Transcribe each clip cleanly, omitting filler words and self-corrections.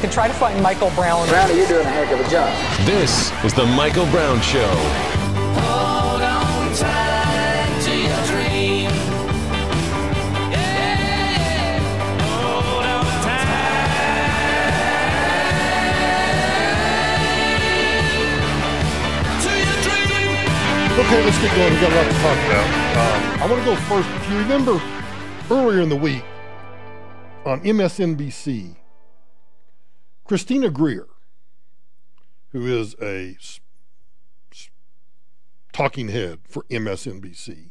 could try to find Michael Brown. Brownie, you're doing a heck of a job. This is the Michael Brown Show. Hold on tight to your dream. Yeah. Hold on tight to your dream. Okay, let's get going. We've got a lot to talk about. I want to go first. If you remember earlier in the week on MSNBC, Christina Greer, who is a talking head for MSNBC,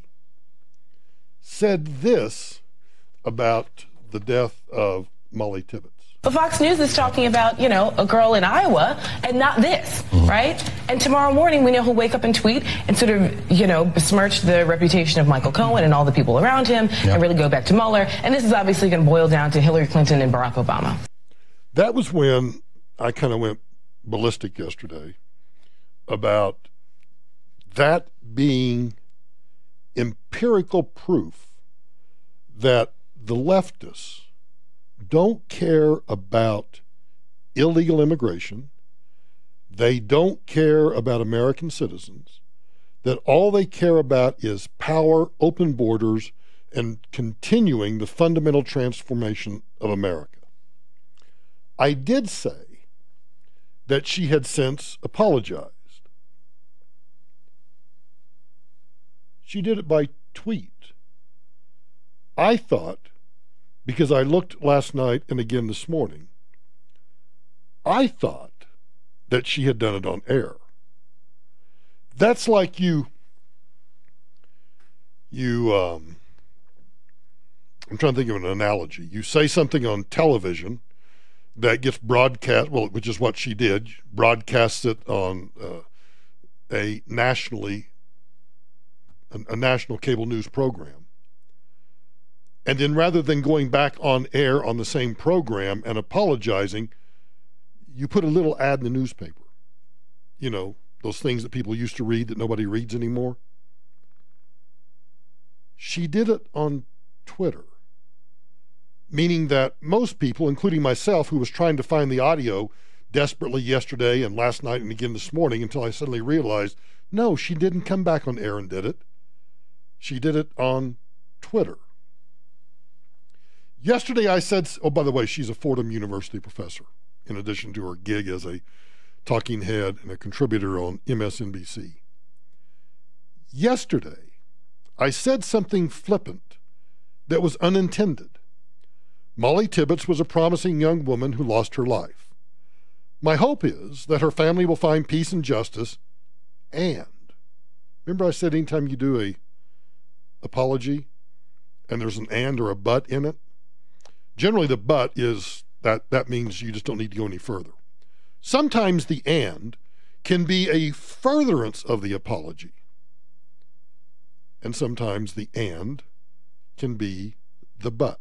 said this about the death of Mollie Tibbets. But Fox News is talking about, you know, a girl in Iowa and not this, right? And tomorrow morning, we know he'll wake up and tweet and sort of, you know, besmirch the reputation of Michael Cohen and all the people around him and really go back to Mueller. And this is obviously going to boil down to Hillary Clinton and Barack Obama. That was when I kind of went ballistic yesterday about that being empirical proof that the leftists don't care about illegal immigration. They don't care about American citizens. That all they care about is power, open borders, and continuing the fundamental transformation of America. I did say that she had since apologized. She did it by tweet. I thought, because I looked last night and again this morning, I thought that she had done it on air. That's like I'm trying to think of an analogy. You say something on television that gets broadcast, well, which is what she did, broadcasts it on a national cable news program. And then rather than going back on air on the same program and apologizing, you put a little ad in the newspaper. You know, those things that people used to read that nobody reads anymore. She did it on Twitter, meaning that most people, including myself, who was trying to find the audio desperately yesterday and last night and again this morning until I suddenly realized, no, she didn't come back on air and did it. She did it on Twitter. Yesterday I said, oh, by the way, she's a Fordham University professor, in addition to her gig as a talking head and a contributor on MSNBC. Yesterday, I said something flippant that was unintended. Mollie Tibbets was a promising young woman who lost her life. My hope is that her family will find peace and justice, and, remember I said anytime you do a apology and there's an and or a but in it, generally the but is that means you just don't need to go any further. Sometimes the and can be a furtherance of the apology. And sometimes the and can be the but.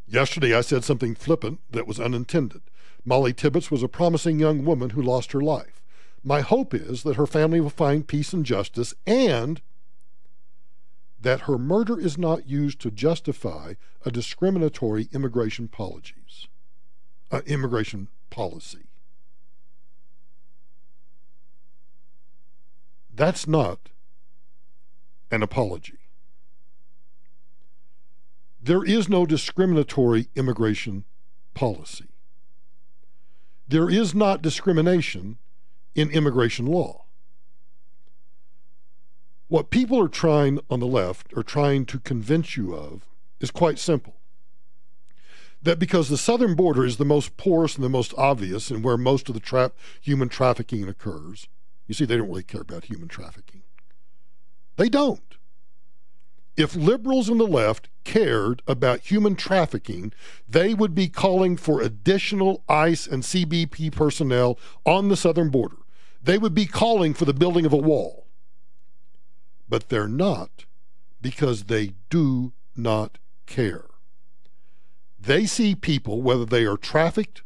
Yesterday I said something flippant that was unintended. Mollie Tibbets was a promising young woman who lost her life. My hope is that her family will find peace and justice, and that her murder is not used to justify a discriminatory immigration policy. That's not an apology. There is no discriminatory immigration policy. There is not discrimination in immigration law. What people are trying on the left are trying to convince you of is quite simple. That because the southern border is the most porous and the most obvious and where most of the human trafficking occurs, you see, they don't really care about human trafficking. They don't. If liberals on the left cared about human trafficking, they would be calling for additional ICE and CBP personnel on the southern border. They would be calling for the building of a wall. But they're not, because they do not care. They see people, whether they are trafficked,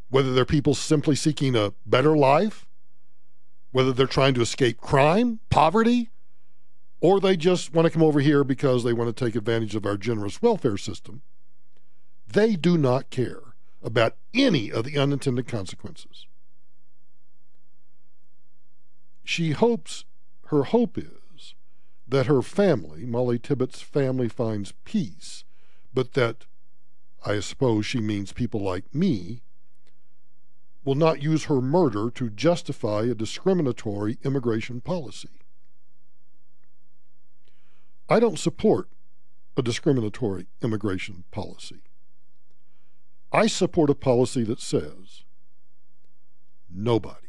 whether they're people simply seeking a better life, whether they're trying to escape crime, poverty, or they just want to come over here because they want to take advantage of our generous welfare system. They do not care. about any of the unintended consequences. Her hope is that her family, Mollie Tibbets' family, finds peace, but that, I suppose she means people like me, will not use her murder to justify a discriminatory immigration policy. I don't support a discriminatory immigration policy. I support a policy that says nobody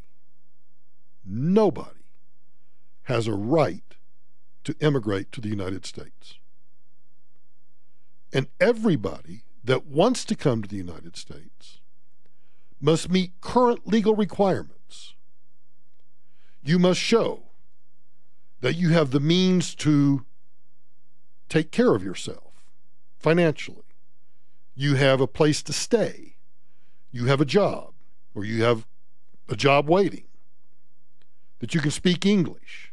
has a right to immigrate to the United States. And everybody that wants to come to the United States must meet current legal requirements. You must show that you have the means to take care of yourself financially. You have a place to stay. You have a job, or you have a job waiting. That you can speak English.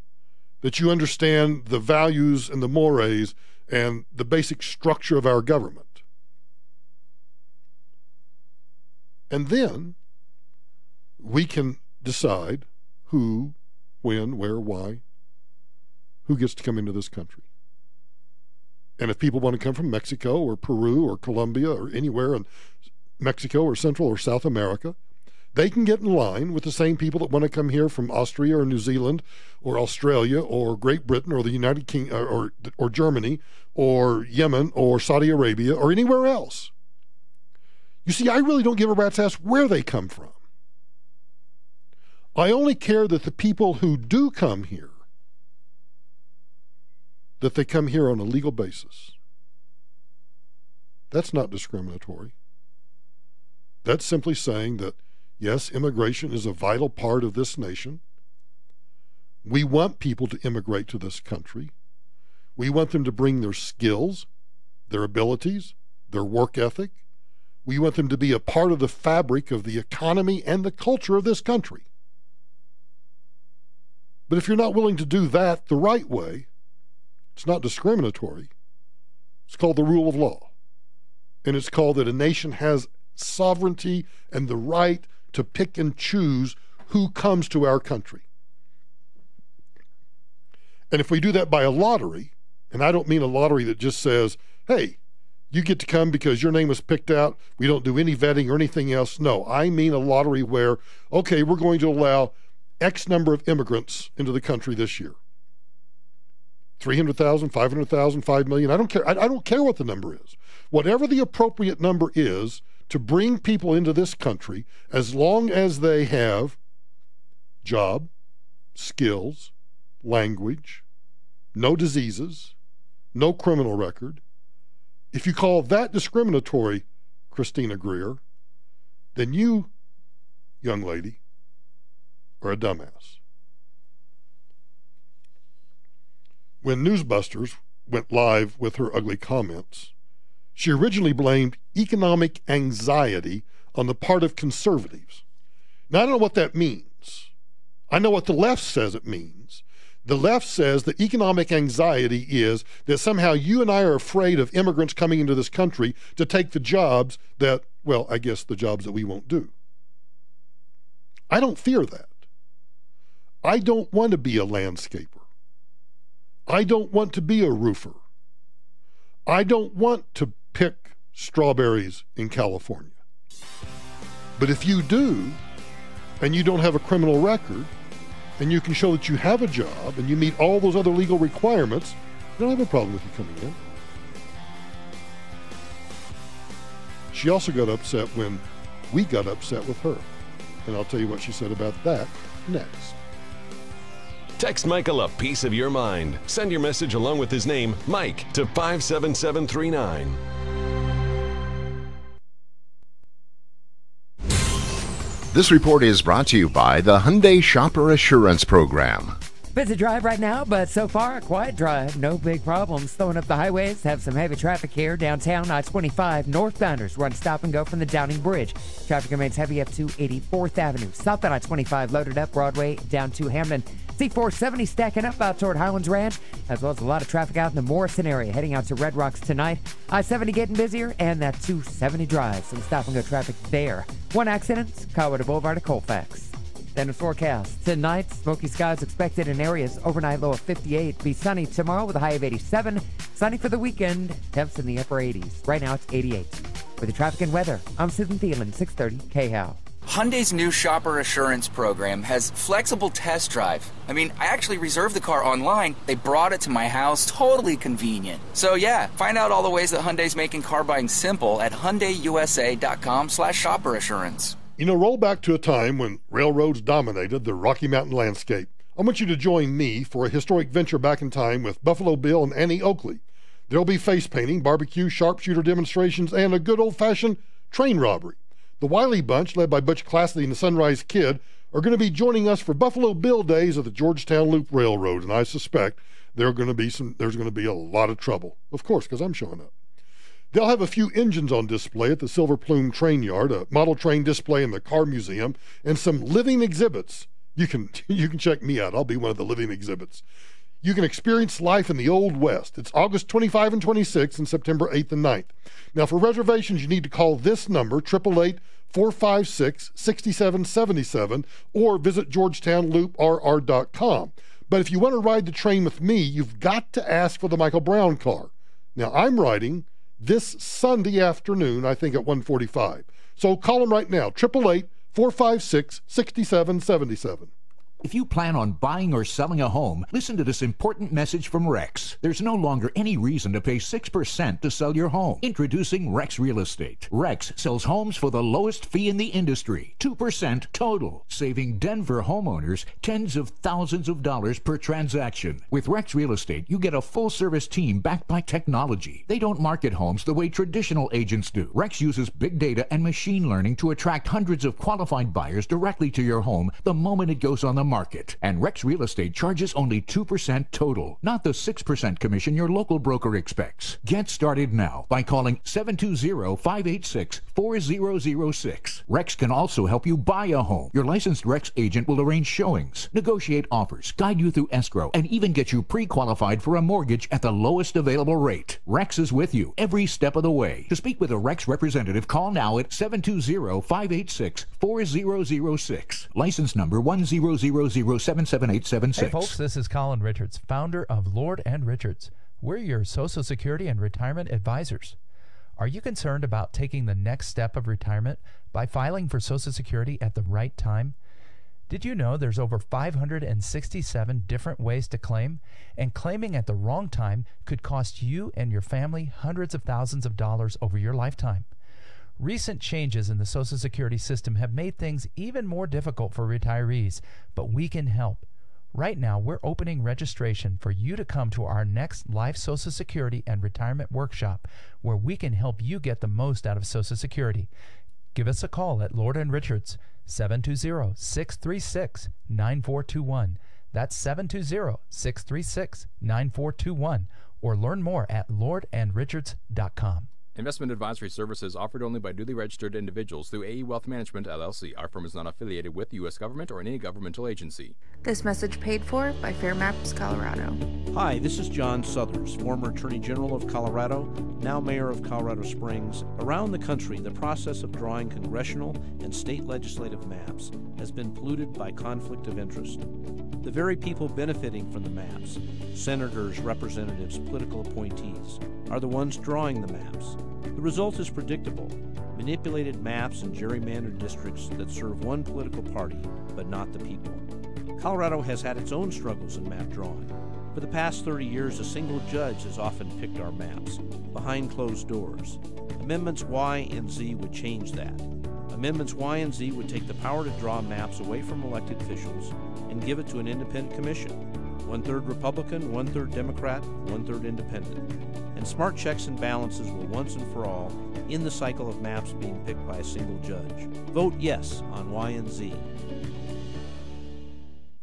That you understand the values and the mores and the basic structure of our government. And then we can decide who, when, where, why, who gets to come into this country. And if people want to come from Mexico or Peru or Colombia or anywhere in Mexico or Central or South America, they can get in line with the same people that want to come here from Austria or New Zealand or Australia or Great Britain or the United Kingdom or Germany or Yemen or Saudi Arabia or anywhere else. You see, I really don't give a rat's ass where they come from. I only care that the people who do come here, that they come here on a legal basis. That's not discriminatory. That's simply saying that, yes, immigration is a vital part of this nation. We want people to immigrate to this country. We want them to bring their skills, their abilities, their work ethic. We want them to be a part of the fabric of the economy and the culture of this country. But if you're not willing to do that the right way, it's not discriminatory. It's called the rule of law. And it's called that a nation has sovereignty and the right to pick and choose who comes to our country. And if we do that by a lottery, and I don't mean a lottery that just says, hey, you get to come because your name was picked out, we don't do any vetting or anything else. No, I mean a lottery where, okay, we're going to allow X number of immigrants into the country this year. 300,000, 500,000, 5 million, I don't care. I don't care what the number is. Whatever the appropriate number is to bring people into this country, as long as they have job, skills, language, no diseases, no criminal record. If you call that discriminatory, Christina Greer, then you, young lady, are a dumbass. When Newsbusters went live with her ugly comments, she originally blamed economic anxiety on the part of conservatives. Now, I don't know what that means. I know what the left says it means. The left says that economic anxiety is that somehow you and I are afraid of immigrants coming into this country to take the jobs that, well, I guess the jobs that we won't do. I don't fear that. I don't want to be a landscaper. I don't want to be a roofer. I don't want to pick strawberries in California. But if you do, and you don't have a criminal record, and you can show that you have a job, and you meet all those other legal requirements, I don't have a problem with you coming in. She also got upset when we got upset with her. And I'll tell you what she said about that next. Text Michael a piece of your mind. Send your message along with his name, Mike, to 57739. This report is brought to you by the Hyundai Shopper Assurance Program. Busy drive right now, but so far a quiet drive. No big problems. Slowing up the highways. Have some heavy traffic here. Downtown I-25 northbounders run stop and go from the Downing Bridge. Traffic remains heavy up to 84th Avenue. Southbound I-25 loaded up Broadway down to Hamden. C-470 stacking up out toward Highlands Ranch, as well as a lot of traffic out in the Morrison area heading out to Red Rocks tonight. I-70 getting busier, and that 270 drive. Some stop and go traffic there. One accident, Colorado Boulevard to Colfax. Then the forecast. Tonight, smoky skies expected in areas. Overnight low of 58. Be sunny tomorrow with a high of 87. Sunny for the weekend. Temps in the upper 80s. Right now it's 88. For the traffic and weather, I'm Susan Thielen, 630 KHOW. Hyundai's new Shopper Assurance program has flexible test drive. I actually reserved the car online. They brought it to my house. Totally convenient. So yeah, find out all the ways that Hyundai's making car buying simple at HyundaiUSA.com/Shopper Assurance. You know, roll back to a time when railroads dominated the Rocky Mountain landscape. I want you to join me for a historic venture back in time with Buffalo Bill and Annie Oakley. There'll be face painting, barbecue, sharpshooter demonstrations, and a good old-fashioned train robbery. The Wiley Bunch, led by Butch Cassidy and the Sunrise Kid, are going to be joining us for Buffalo Bill Days of the Georgetown Loop Railroad, and I suspect there's going to be a lot of trouble. Of course, because I'm showing up. They'll have a few engines on display at the Silver Plume Train Yard, a model train display in the Car Museum, and some living exhibits. You can check me out. I'll be one of the living exhibits. You can experience life in the Old West. It's August 25 and 26 and September 8th and 9th. Now, for reservations, you need to call this number, 888-456-6777, or visit GeorgetownLoopRR.com. But if you want to ride the train with me, you've got to ask for the Michael Brown car. Now, I'm riding this Sunday afternoon, I think at 1:45. So call them right now, 888-456-6777. If you plan on buying or selling a home, listen to this important message from Rex. There's no longer any reason to pay 6% to sell your home. Introducing Rex Real Estate. Rex sells homes for the lowest fee in the industry, 2% total, saving Denver homeowners tens of thousands of dollars per transaction. With Rex Real Estate, you get a full-service team backed by technology. They don't market homes the way traditional agents do. Rex uses big data and machine learning to attract hundreds of qualified buyers directly to your home the moment it goes on the market. And Rex Real Estate charges only 2% total, not the 6% commission your local broker expects. Get started now by calling 720-586-4006. Rex can also help you buy a home. Your licensed Rex agent will arrange showings, negotiate offers, guide you through escrow, and even get you pre-qualified for a mortgage at the lowest available rate. Rex is with you every step of the way. To speak with a Rex representative, call now at 720-586-4006. License number 100077876. Hey folks, this is Colin Richards, founder of Lord and Richards. We're your Social Security and retirement advisors. Are you concerned about taking the next step of retirement by filing for Social Security at the right time? Did you know there's over 567 different ways to claim, and claiming at the wrong time could cost you and your family hundreds of thousands of dollars over your lifetime? Recent changes in the Social Security system have made things even more difficult for retirees, but we can help. Right now, we're opening registration for you to come to our next live Social Security and retirement workshop, where we can help you get the most out of Social Security. Give us a call at Lord & Richards, 720-636-9421. That's 720-636-9421. Or learn more at lordandrichards.com. Investment advisory services offered only by duly registered individuals through AE Wealth Management, LLC. Our firm is not affiliated with the U.S. government or any governmental agency. This message paid for by Fair Maps, Colorado. Hi, this is John Suthers, former Attorney General of Colorado, now Mayor of Colorado Springs. Around the country, the process of drawing congressional and state legislative maps has been polluted by conflict of interest. The very people benefiting from the maps, senators, representatives, political appointees, are the ones drawing the maps. The result is predictable: manipulated maps and gerrymandered districts that serve one political party, but not the people. Colorado has had its own struggles in map drawing. For the past 30 years, a single judge has often picked our maps, behind closed doors. Amendments Y and Z would change that. Amendments Y and Z would take the power to draw maps away from elected officials and give it to an independent commission. 1/3 Republican, 1/3 Democrat, 1/3 independent. And smart checks and balances will once and for all end the cycle of maps being picked by a single judge. Vote yes on Y and Z.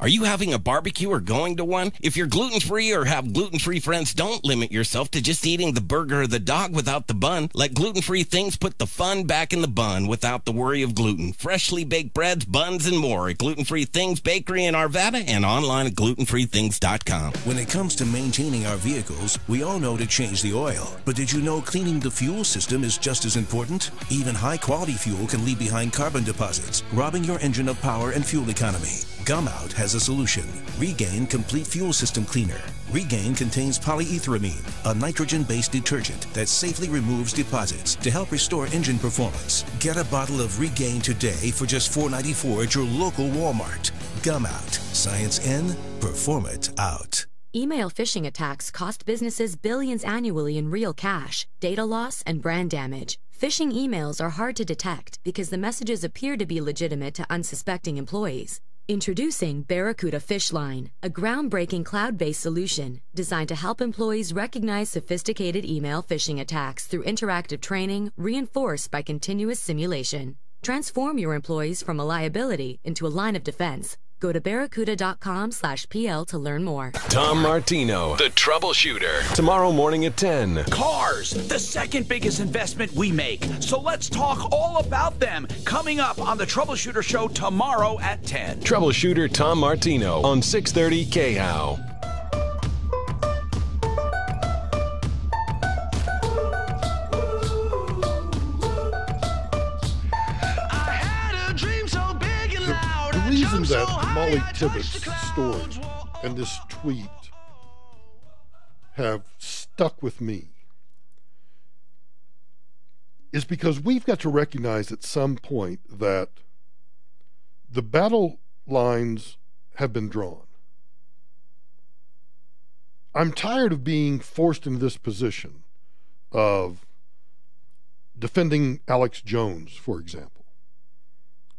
Are you having a barbecue or going to one? If you're gluten-free or have gluten-free friends, don't limit yourself to just eating the burger or the dog without the bun. Let gluten-free things put the fun back in the bun without the worry of gluten. Freshly baked breads, buns, and more at Gluten-Free Things Bakery in Arvada and online at glutenfreethings.com. When it comes to maintaining our vehicles, we all know to change the oil. But did you know cleaning the fuel system is just as important? Even high-quality fuel can leave behind carbon deposits, robbing your engine of power and fuel economy. Gum Out has a solution. Regain Complete Fuel System Cleaner. Regain contains polyetheramine, a nitrogen-based detergent that safely removes deposits to help restore engine performance. Get a bottle of Regain today for just $4.94 at your local Walmart. Gum Out. Science in, perform it out. Email phishing attacks cost businesses billions annually in real cash, data loss, and brand damage. Phishing emails are hard to detect because the messages appear to be legitimate to unsuspecting employees. Introducing Barracuda Fishline, a groundbreaking cloud-based solution designed to help employees recognize sophisticated email phishing attacks through interactive training reinforced by continuous simulation. Transform your employees from a liability into a line of defense. Go to barracuda.com/PL to learn more. Tom Martino, the troubleshooter. Tomorrow morning at 10. Cars, the second biggest investment we make. So let's talk all about them. Coming up on the Troubleshooter Show tomorrow at 10. Troubleshooter Tom Martino on 630 KHOW. The reason that Mollie Tibbets' story and this tweet have stuck with me is because we've got to recognize at some point that the battle lines have been drawn. I'm tired of being forced into this position of defending Alex Jones, for example,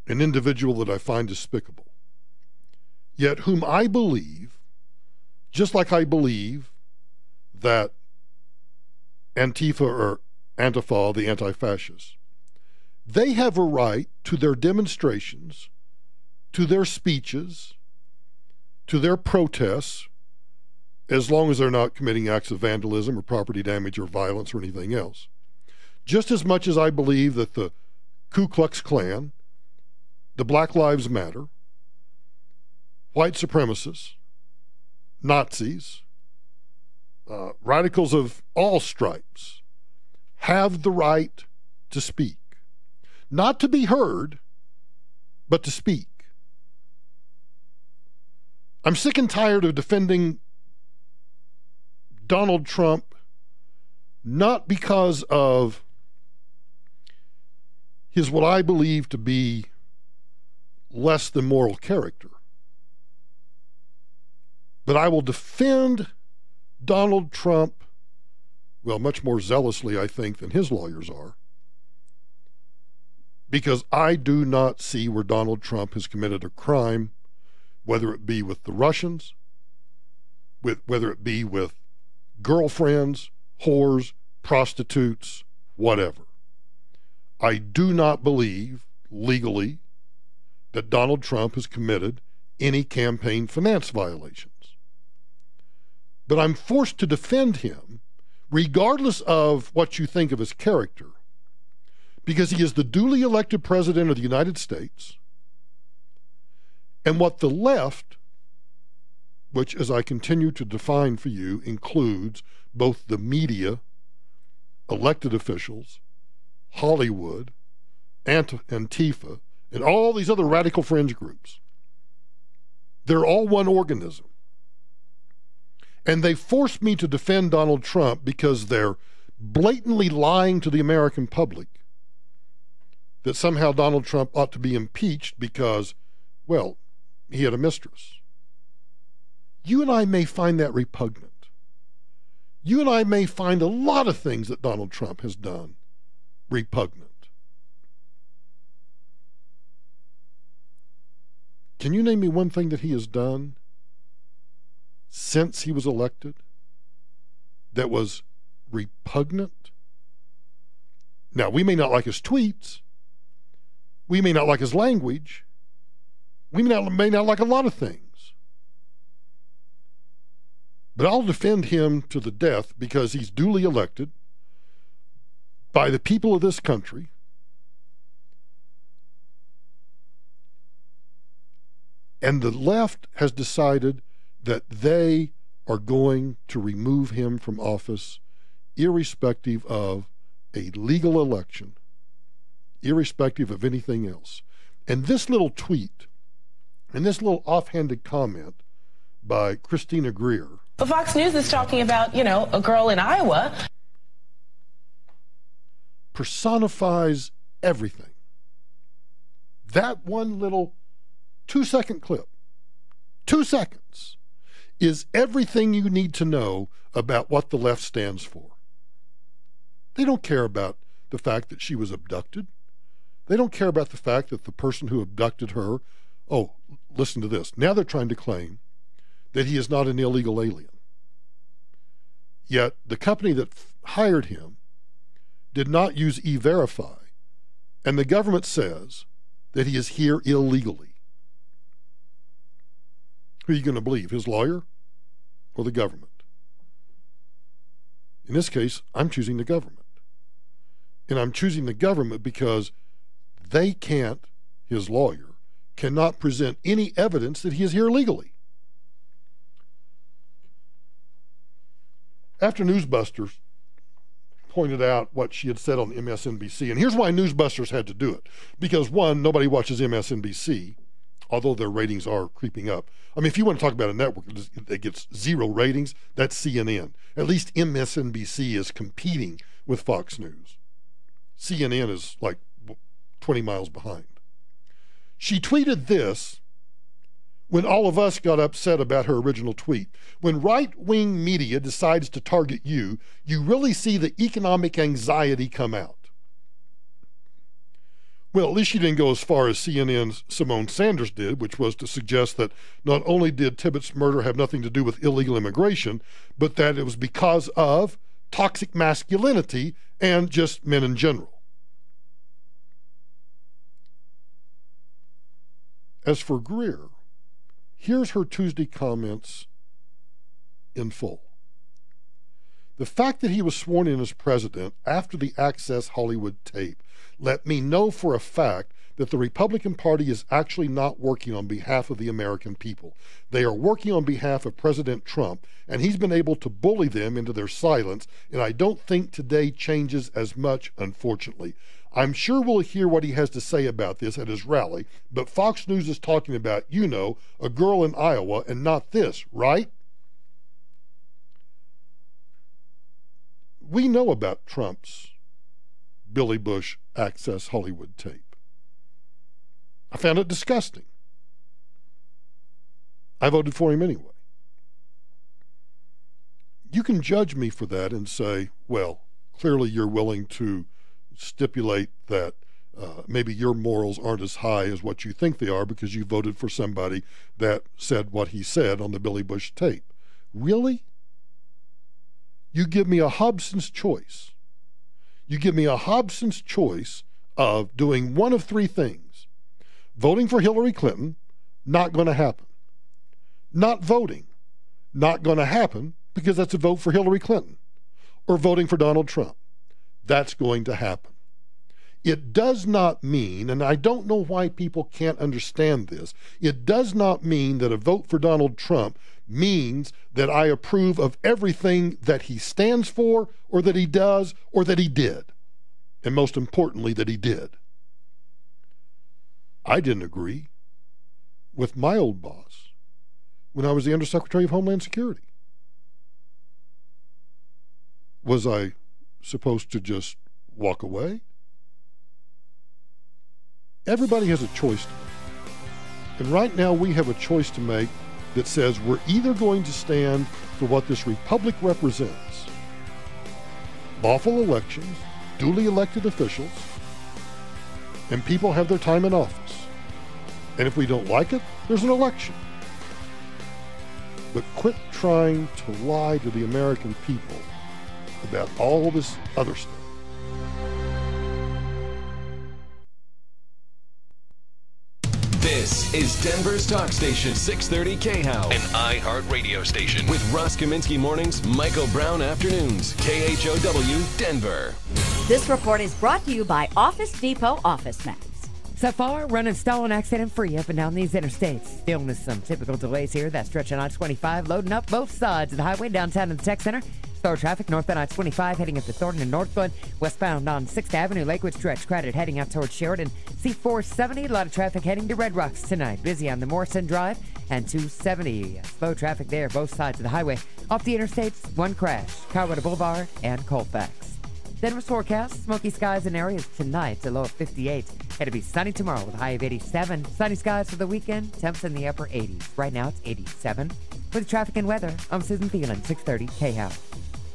an individual that I find despicable, yet whom I believe, just like I believe that Antifa or Antifa, the anti-fascists, they have a right to their demonstrations, to their speeches, to their protests, as long as they're not committing acts of vandalism or property damage or violence or anything else. Just as much as I believe that the Ku Klux Klan, the Black Lives Matter, white supremacists, Nazis, radicals of all stripes have the right to speak. Not to be heard, but to speak. I'm sick and tired of defending Donald Trump, not because of his what I believe to be less than moral character, but I will defend Donald Trump, well, much more zealously, I think, than his lawyers are, because I do not see where Donald Trump has committed a crime, whether it be with the Russians, whether it be with girlfriends, whores, prostitutes, whatever. I do not believe legally that Donald Trump has committed any campaign finance violations. But I'm forced to defend him regardless of what you think of his character, because he is the duly elected president of the United States, and what the left, which as I continue to define for you, includes both the media, elected officials, Hollywood, Antifa, and all these other radical fringe groups. They're all one organism. And they forced me to defend Donald Trump because they're blatantly lying to the American public that somehow Donald Trump ought to be impeached because, well, he had a mistress. You and I may find that repugnant. You and I may find a lot of things that Donald Trump has done repugnant. Can you name me one thing that he has done since he was elected that was repugnant? Now, we may not like his tweets. We may not like his language. We may not like a lot of things. But I'll defend him to the death because he's duly elected by the people of this country. And the left has decided that they are going to remove him from office irrespective of a legal election, irrespective of anything else. And this little tweet and this little offhanded comment by Christina Greer. But Fox News is talking about, a girl in Iowa. Personifies everything. That one little 2-second clip, 2 seconds, is everything you need to know about what the left stands for. They don't care about the fact that she was abducted. They don't care about the fact that the person who abducted her, oh, listen to this. Now they're trying to claim that he is not an illegal alien. Yet the company that hired him did not use E-Verify, and the government says that he is here illegally. Who are you going to believe, his lawyer or the government? In this case, I'm choosing the government. And I'm choosing the government because they can't, his lawyer, cannot present any evidence that he is here legally. After Newsbusters pointed out what she had said on MSNBC, and here's why Newsbusters had to do it. Because one, nobody watches MSNBC, although their ratings are creeping up. I mean, if you want to talk about a network that gets 0 ratings, that's CNN. At least MSNBC is competing with Fox News. CNN is like 20 miles behind. She tweeted this when all of us got upset about her original tweet. When right-wing media decides to target you, you really see the economic anxiety come out. Well, at least she didn't go as far as CNN's Simone Sanders did, which was to suggest that not only did Tibbets' murder have nothing to do with illegal immigration, but that it was because of toxic masculinity and just men in general. As for Greer, here's her Tuesday comments in full. The fact that he was sworn in as president after the Access Hollywood tape let me know for a fact that the Republican Party is actually not working on behalf of the American people. They are working on behalf of President Trump, and he's been able to bully them into their silence, and I don't think today changes as much, unfortunately. I'm sure we'll hear what he has to say about this at his rally, but Fox News is talking about, a girl in Iowa and not this, right? We know about Trump's Billy Bush Access Hollywood tape. I found it disgusting. I voted for him anyway. You can judge me for that and say, well, clearly you're willing to stipulate that maybe your morals aren't as high as what you think they are because you voted for somebody that said what he said on the Billy Bush tape. Really? You give me a Hobson's choice. You give me a Hobson's choice of doing one of 3 things. Voting for Hillary Clinton, not going to happen. Not voting, not going to happen because that's a vote for Hillary Clinton. Or voting for Donald Trump. That's going to happen. It does not mean, and I don't know why people can't understand this, it does not mean that a vote for Donald Trump means that I approve of everything that he stands for, or that he does, or that he did. And most importantly, that he did. I didn't agree with my old boss when I was the Undersecretary of Homeland Security. Was I supposed to just walk away? Everybody has a choice to make. And right now we have a choice to make that says we're either going to stand for what this republic represents, lawful elections, duly elected officials, and people have their time in office. And if we don't like it, there's an election. But quit trying to lie to the American people about all this other stuff. This is Denver's talk station, 630 KHOW, an iHeart radio station. With Russ Kaminsky mornings, Michael Brown afternoons, KHOW, Denver. This report is brought to you by Office Depot Office Max. So far, running stall accident-free up and down these interstates. Still with some typical delays here. That stretch on I-25 loading up both sides of the highway downtown in the tech center. Slower traffic northbound I-25 heading up to Thornton and Northwood. Westbound on 6th Avenue, Lakewood stretch crowded heading out towards Sheridan. C-470, a lot of traffic heading to Red Rocks tonight. Busy on the Morrison Drive and 270. Slow traffic there, both sides of the highway. Off the interstates, one crash. Colorado Boulevard and Colfax. Denver's forecast, smoky skies in areas tonight, a low of 58. It'll be sunny tomorrow with a high of 87. Sunny skies for the weekend, temps in the upper 80s. Right now it's 87. With traffic and weather, I'm Susan Thielen, 630 KHOW.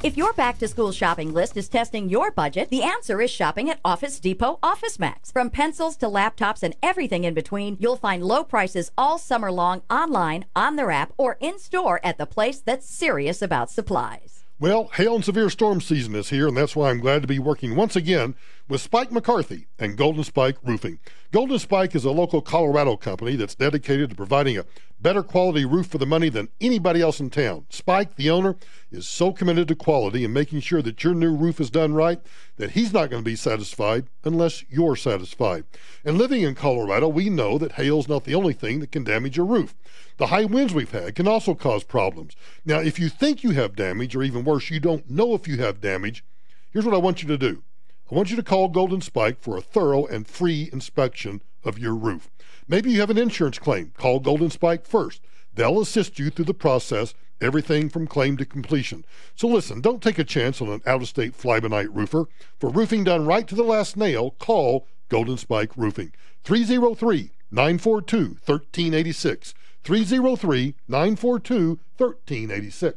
If your back-to-school shopping list is testing your budget, the answer is shopping at Office Depot Office Max. From pencils to laptops and everything in between, you'll find low prices all summer long online, on their app, or in-store at the place that's serious about supplies. Well, hail and severe storm season is here, and that's why I'm glad to be working once again with Spike McCarthy and Golden Spike Roofing. Golden Spike is a local Colorado company that's dedicated to providing a better quality roof for the money than anybody else in town. Spike, the owner, is so committed to quality and making sure that your new roof is done right that he's not going to be satisfied unless you're satisfied. And living in Colorado, we know that hail's not the only thing that can damage your roof. The high winds we've had can also cause problems. Now, if you think you have damage, or even worse, you don't know if you have damage, here's what I want you to do. I want you to call Golden Spike for a thorough and free inspection of your roof. Maybe you have an insurance claim. Call Golden Spike first. They'll assist you through the process, everything from claim to completion. So listen, don't take a chance on an out-of-state fly-by-night roofer. For roofing done right to the last nail, call Golden Spike Roofing. 303-942-1386. 303-942-1386.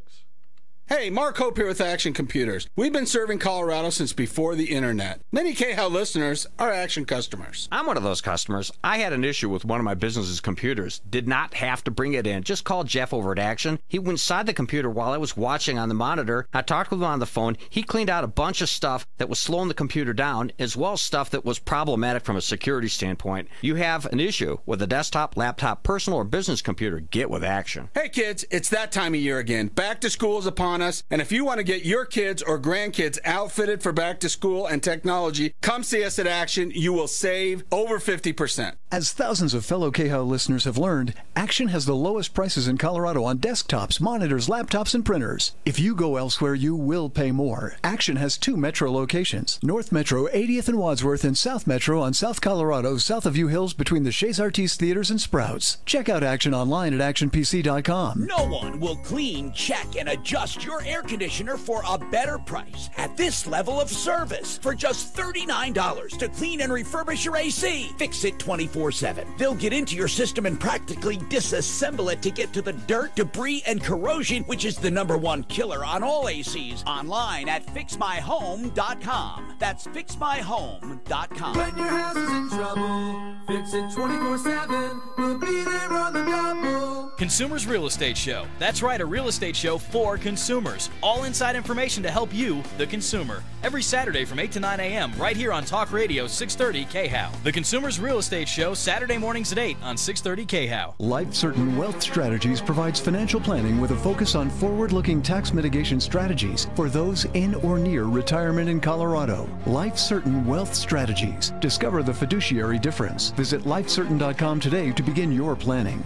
Hey, Mark Hope here with Action Computers. We've been serving Colorado since before the internet. Many KHOW listeners are Action customers. I'm one of those customers. I had an issue with one of my business's computers. Did not have to bring it in. Just called Jeff over at Action. He went inside the computer while I was watching on the monitor. I talked with him on the phone. He cleaned out a bunch of stuff that was slowing the computer down, as well as stuff that was problematic from a security standpoint. You have an issue with a desktop, laptop, personal, or business computer, get with Action. Hey kids, it's that time of year again. Back to school is upon us, and if you want to get your kids or grandkids outfitted for back to school and technology, come see us at Action. You will save over 50%. As thousands of fellow KHOW listeners have learned, Action has the lowest prices in Colorado on desktops, monitors, laptops, and printers. If you go elsewhere, you will pay more. Action has 2 Metro locations, North Metro, 80th and Wadsworth, and South Metro on South Colorado, south of U Hills between the Shays Artiste Theaters and Sprouts. Check out Action online at actionpc.com. No one will clean, check, and adjust your air conditioner for a better price at this level of service. For just $39 to clean and refurbish your AC. Fix it 24/7. They'll get into your system and practically disassemble it to get to the dirt, debris, and corrosion, which is the #1 killer on all ACs. Online at fixmyhome.com. That's fixmyhome.com. When your house is in trouble, fix it 24/7. We'll be there on the double. Consumers Real Estate Show. That's right, a real estate show for consumers. All inside information to help you, the consumer. Every Saturday from 8 to 9 a.m. right here on Talk Radio 630 KHOW. The Consumers Real Estate Show, Saturday mornings at 8 on 630 KHOW. Life Certain Wealth Strategies provides financial planning with a focus on forward-looking tax mitigation strategies for those in or near retirement in Colorado. Life Certain Wealth Strategies. Discover the fiduciary difference. Visit lifecertain.com today to begin your planning.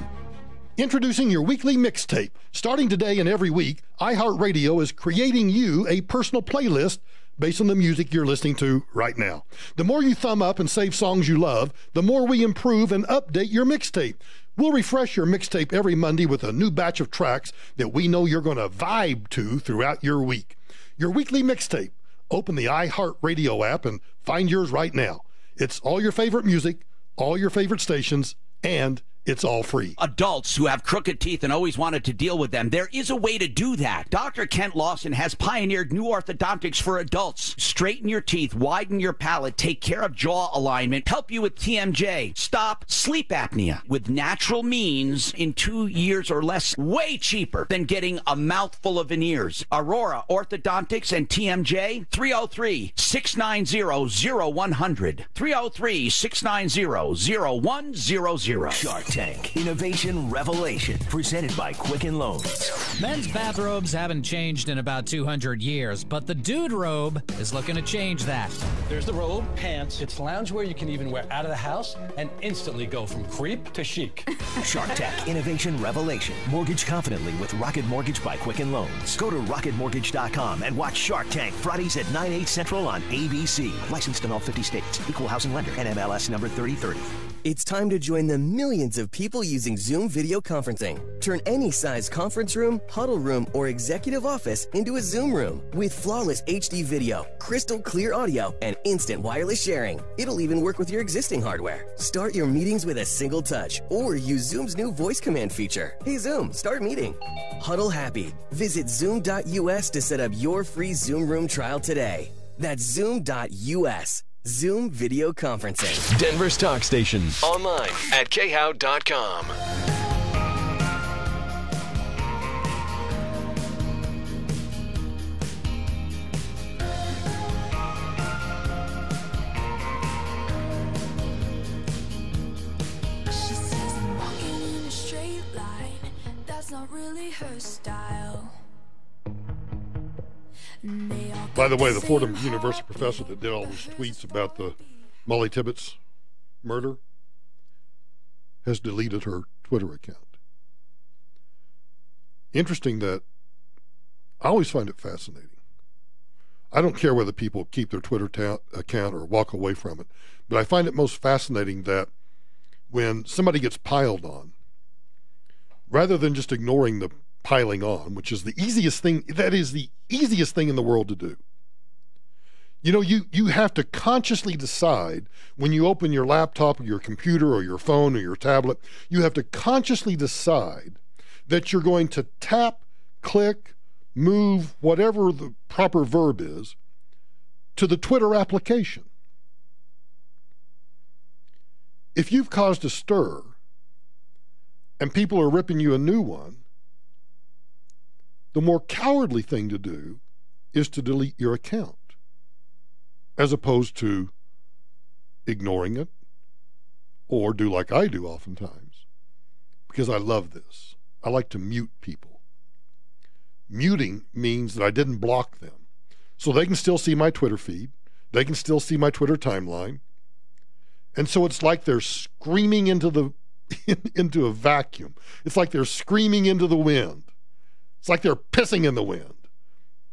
Introducing your weekly mixtape. Starting today and every week, iHeartRadio is creating you a personal playlist based on the music you're listening to right now. The more you thumb up and save songs you love, the more we improve and update your mixtape. We'll refresh your mixtape every Monday with a new batch of tracks that we know you're going to vibe to throughout your week. Your weekly mixtape. Open the iHeartRadio app and find yours right now. It's all your favorite music, all your favorite stations, and It's all free. Adults who have crooked teeth and always wanted to deal with them, there is a way to do that. Dr. Kent Lawson has pioneered new orthodontics for adults. Straighten your teeth, widen your palate, take care of jaw alignment, help you with TMJ, stop sleep apnea with natural means in 2 years or less, way cheaper than getting a mouthful of veneers. Aurora Orthodontics and TMJ, 303-690-0100. 303-690-0100. Shark Tank Innovation Revelation, presented by Quicken Loans. Men's bathrobes haven't changed in about 200 years, but the dude robe is looking to change that. There's the robe, pants. It's loungewear you can even wear out of the house and instantly go from creep to chic. Shark Tank Innovation Revelation. Mortgage confidently with Rocket Mortgage by Quicken Loans. Go to rocketmortgage.com and watch Shark Tank Fridays at 9, 8 Central on ABC. Licensed in all 50 states. Equal housing lender. NMLS number 3030. It's time to join the millions of people using Zoom video conferencing. Turn any size conference room, huddle room, or executive office into a Zoom room with flawless HD video, crystal clear audio, and instant wireless sharing. It'll even work with your existing hardware. Start your meetings with a single touch or use Zoom's new voice command feature. Hey Zoom, start meeting. Huddle happy. Visit zoom.us to set up your free Zoom room trial today. That's zoom.us. Zoom video conferencing. Denver's talk station. Online at khow.com. She says I'm walking in a straight line. That's not really her style. By the way, the Fordham University professor that did all those tweets about the Mollie Tibbets murder has deleted her Twitter account. Interesting that I always find it fascinating. I don't care whether people keep their Twitter account or walk away from it, but I find it most fascinating that when somebody gets piled on, rather than just ignoring the piling on, which is the easiest thing, that is the easiest thing in the world to do. You know, you have to consciously decide when you open your laptop or your computer or your phone or your tablet, you have to consciously decide that you're going to tap, click, move, whatever the proper verb is, to the Twitter application. If you've caused a stir and people are ripping you a new one, the more cowardly thing to do is to delete your account, as opposed to ignoring it, or do like I do oftentimes, because I love this. I like to mute people. Muting means that I didn't block them, so they can still see my Twitter feed, they can still see my Twitter timeline, and so it's like they're screaming into a vacuum. It's like they're screaming into the wind. It's like they're pissing in the wind,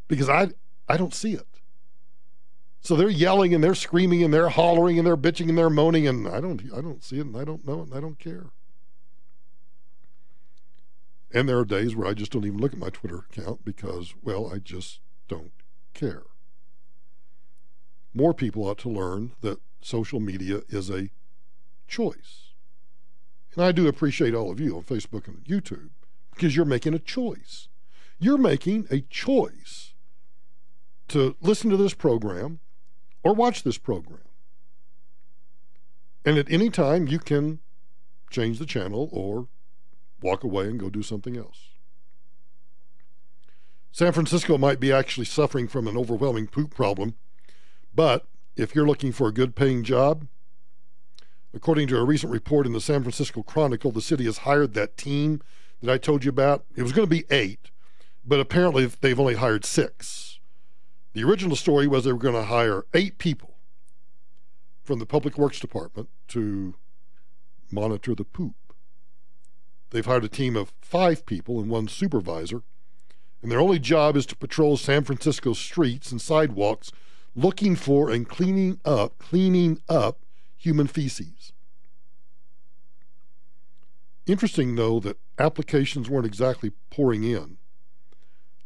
because I don't see it. So they're yelling and they're screaming and they're hollering and they're bitching and they're moaning, and I don't see it and I don't know it and I don't care. And there are days where I just don't even look at my Twitter account because, well, I just don't care. More people ought to learn that social media is a choice. And I do appreciate all of you on Facebook and YouTube, because you're making a choice. You're making a choice to listen to this program or watch this program. And at any time, you can change the channel or walk away and go do something else. San Francisco might be actually suffering from an overwhelming poop problem, but if you're looking for a good-paying job, according to a recent report in the San Francisco Chronicle, the city has hired that team that I told you about. It was going to be 8, but apparently they've only hired 6. The original story was they were going to hire 8 people from the Public Works Department to monitor the poop. They've hired a team of 5 people and 1 supervisor, and their only job is to patrol San Francisco streets and sidewalks looking for and cleaning up human feces. Interesting, though, that applications weren't exactly pouring in.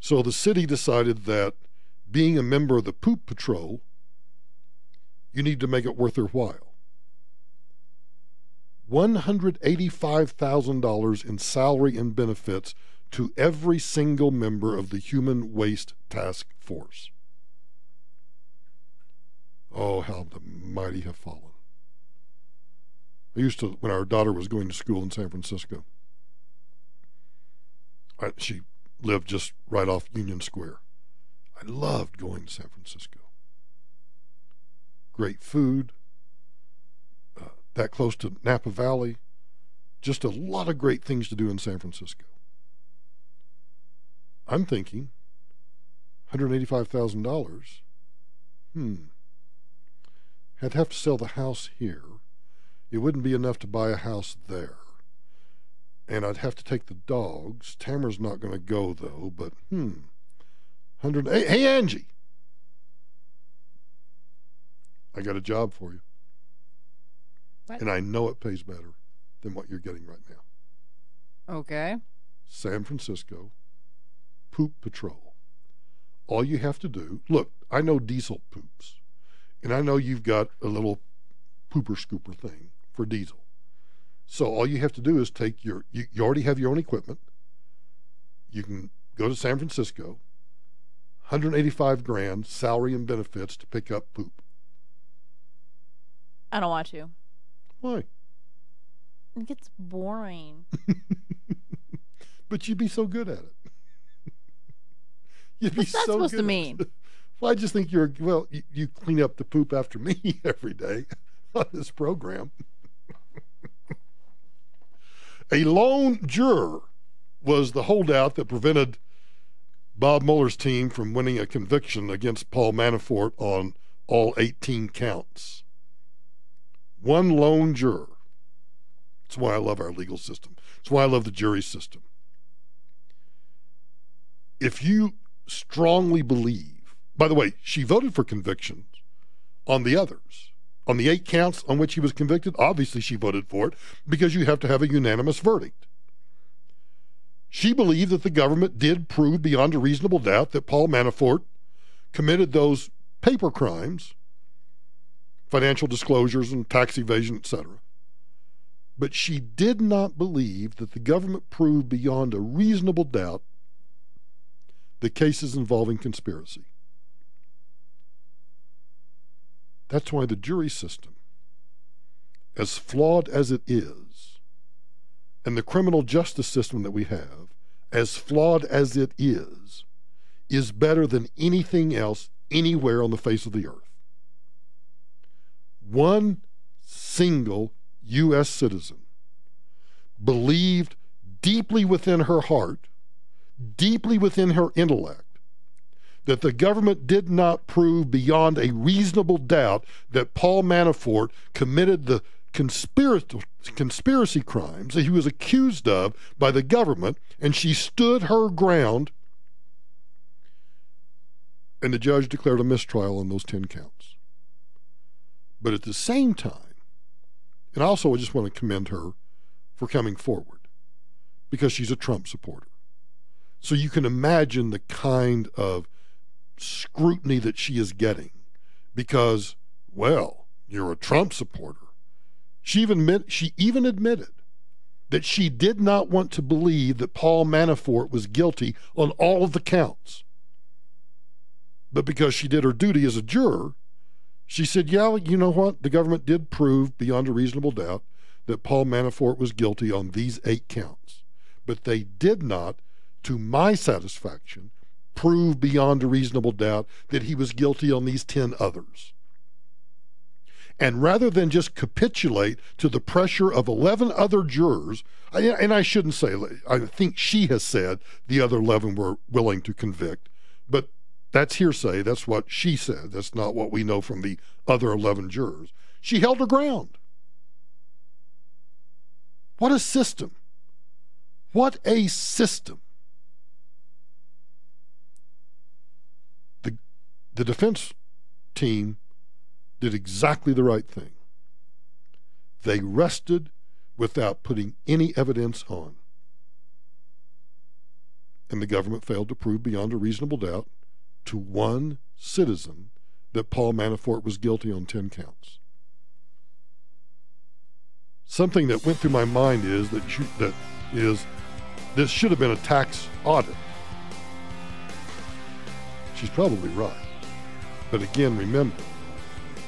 So the city decided that being a member of the Poop Patrol, you need to make it worth their while. $185,000 in salary and benefits to every single member of the Human Waste Task Force. Oh, how the mighty have fallen. I used to, when our daughter was going to school in San Francisco, she lived just right off Union Square. I loved going to San Francisco. Great food, that close to Napa Valley, just a lot of great things to do in San Francisco. I'm thinking $185,000. I'd have to sell the house here. It wouldn't be enough to buy a house there. And I'd have to take the dogs. Tamara's not going to go, though, but, Hey, Angie! I got a job for you. What? And I know it pays better than what you're getting right now. Okay. San Francisco Poop Patrol. All you have to do, look, I know Diesel poops, and I know you've got a little pooper scooper thing for Diesel. So all you have to do is take you already have your own equipment. You can go to San Francisco, $185,000 salary and benefits to pick up poop. I don't want to. Why? It gets boring. But you'd be so good at it. You'd be What's that so supposed good to at mean? it. Well, I just think you clean up the poop after me every day on this program. A lone juror was the holdout that prevented Bob Mueller's team from winning a conviction against Paul Manafort on all 18 counts. One lone juror. That's why I love our legal system. That's why I love the jury system. If you strongly believe, by the way, she voted for convictions on the others. On the 8 counts on which he was convicted, obviously she voted for it because you have to have a unanimous verdict. She believed that the government did prove beyond a reasonable doubt that Paul Manafort committed those paper crimes, financial disclosures and tax evasion, etc. But she did not believe that the government proved beyond a reasonable doubt the cases involving conspiracy. That's why the jury system, as flawed as it is, and the criminal justice system that we have, as flawed as it is better than anything else anywhere on the face of the earth. One single U.S. citizen believed deeply within her heart, deeply within her intellect, that the government did not prove beyond a reasonable doubt that Paul Manafort committed the conspiracy crimes that he was accused of by the government, and she stood her ground, and the judge declared a mistrial on those 10 counts. But at the same time, and also I just want to commend her for coming forward, because she's a Trump supporter. So you can imagine the kind of scrutiny that she is getting because, well, you're a Trump supporter. She even admitted that she did not want to believe that Paul Manafort was guilty on all of the counts. But because she did her duty as a juror, she said, yeah, you know what? The government did prove beyond a reasonable doubt that Paul Manafort was guilty on these 8 counts. But they did not, to my satisfaction, prove beyond a reasonable doubt that he was guilty on these 10 others. And rather than just capitulate to the pressure of 11 other jurors, and I shouldn't say, I think she has said the other 11 were willing to convict, but that's hearsay. That's what she said. That's not what we know from the other 11 jurors. She held her ground. What a system. What a system. The defense team did exactly the right thing. They rested without putting any evidence on. And the government failed to prove beyond a reasonable doubt to one citizen that Paul Manafort was guilty on 10 counts. something that went through my mind is this should have been a tax audit. She's probably right. But again, remember,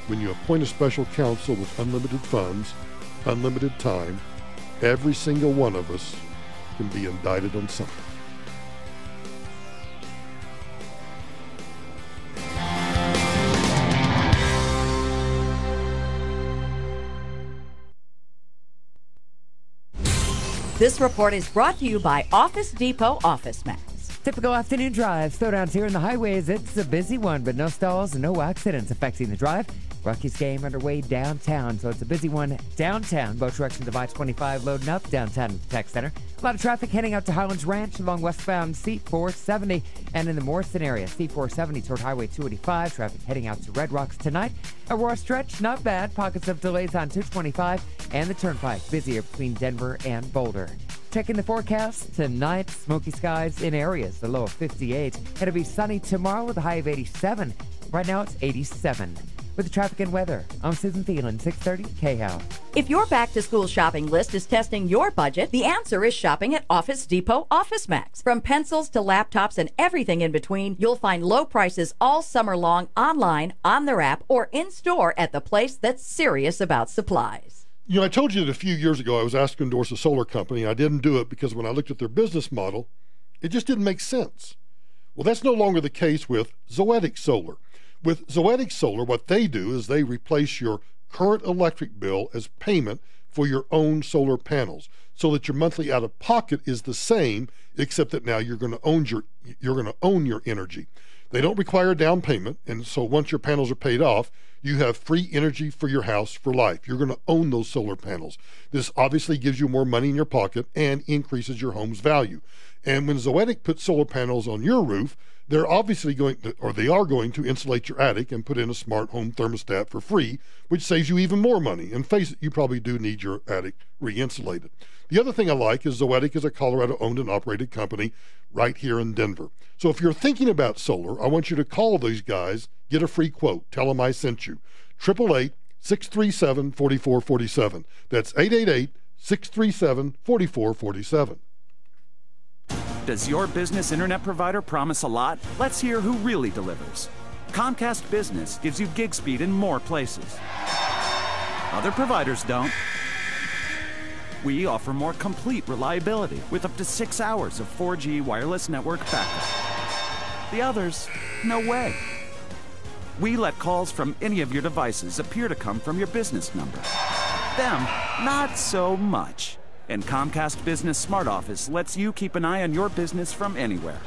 when you appoint a special counsel with unlimited funds, unlimited time, every single one of us can be indicted on something. This report is brought to you by Office Depot Office Max. Typical afternoon drive. Slowdowns here in the highways. It's a busy one, but no stalls and no accidents affecting the drive. Rockies game underway downtown, so it's a busy one downtown. Both directions of I-25 loading up downtown at the Tech Center. A lot of traffic heading out to Highlands Ranch along westbound C470 and in the Morrison area, C470 toward Highway 285. Traffic heading out to Red Rocks tonight. Aurora Stretch, not bad. Pockets of delays on 225 and the Turnpike. Busier between Denver and Boulder. Checking the forecast tonight, smoky skies in areas, the low of 58. It'll be sunny tomorrow with a high of 87. Right now it's 87. With the traffic and weather, I'm Susan Thielen, 630 KHOW. If your back-to-school shopping list is testing your budget, the answer is shopping at Office Depot Office Max. From pencils to laptops and everything in between, you'll find low prices all summer long online, on their app, or in-store at the place that's serious about supplies. You know, I told you that a few years ago I was asked to endorse a solar company. I didn't do it because when I looked at their business model, it just didn't make sense. Well, that's no longer the case with Zoetic Solar. With Zoetic Solar, what they do is they replace your current electric bill as payment for your own solar panels, so that your monthly out-of-pocket is the same, except that now you're going to own your energy. They don't require a down payment, and so once your panels are paid off, you have free energy for your house for life. You're going to own those solar panels. This obviously gives you more money in your pocket and increases your home's value. And when Zoetic puts solar panels on your roof, they're obviously going to insulate your attic and put in a smart home thermostat for free, which saves you even more money. And face it, you probably do need your attic re-insulated. The other thing I like is Zoetic is a Colorado-owned and operated company right here in Denver. So if you're thinking about solar, I want you to call these guys, get a free quote, tell them I sent you. 888-637-4447. That's 888-637-4447. Does your business internet provider promise a lot? Let's hear who really delivers. Comcast Business gives you gig speed in more places. Other providers don't. We offer more complete reliability with up to 6 hours of 4G wireless network backup. The others, no way. We let calls from any of your devices appear to come from your business number. Them, not so much. And Comcast Business Smart Office lets you keep an eye on your business from anywhere.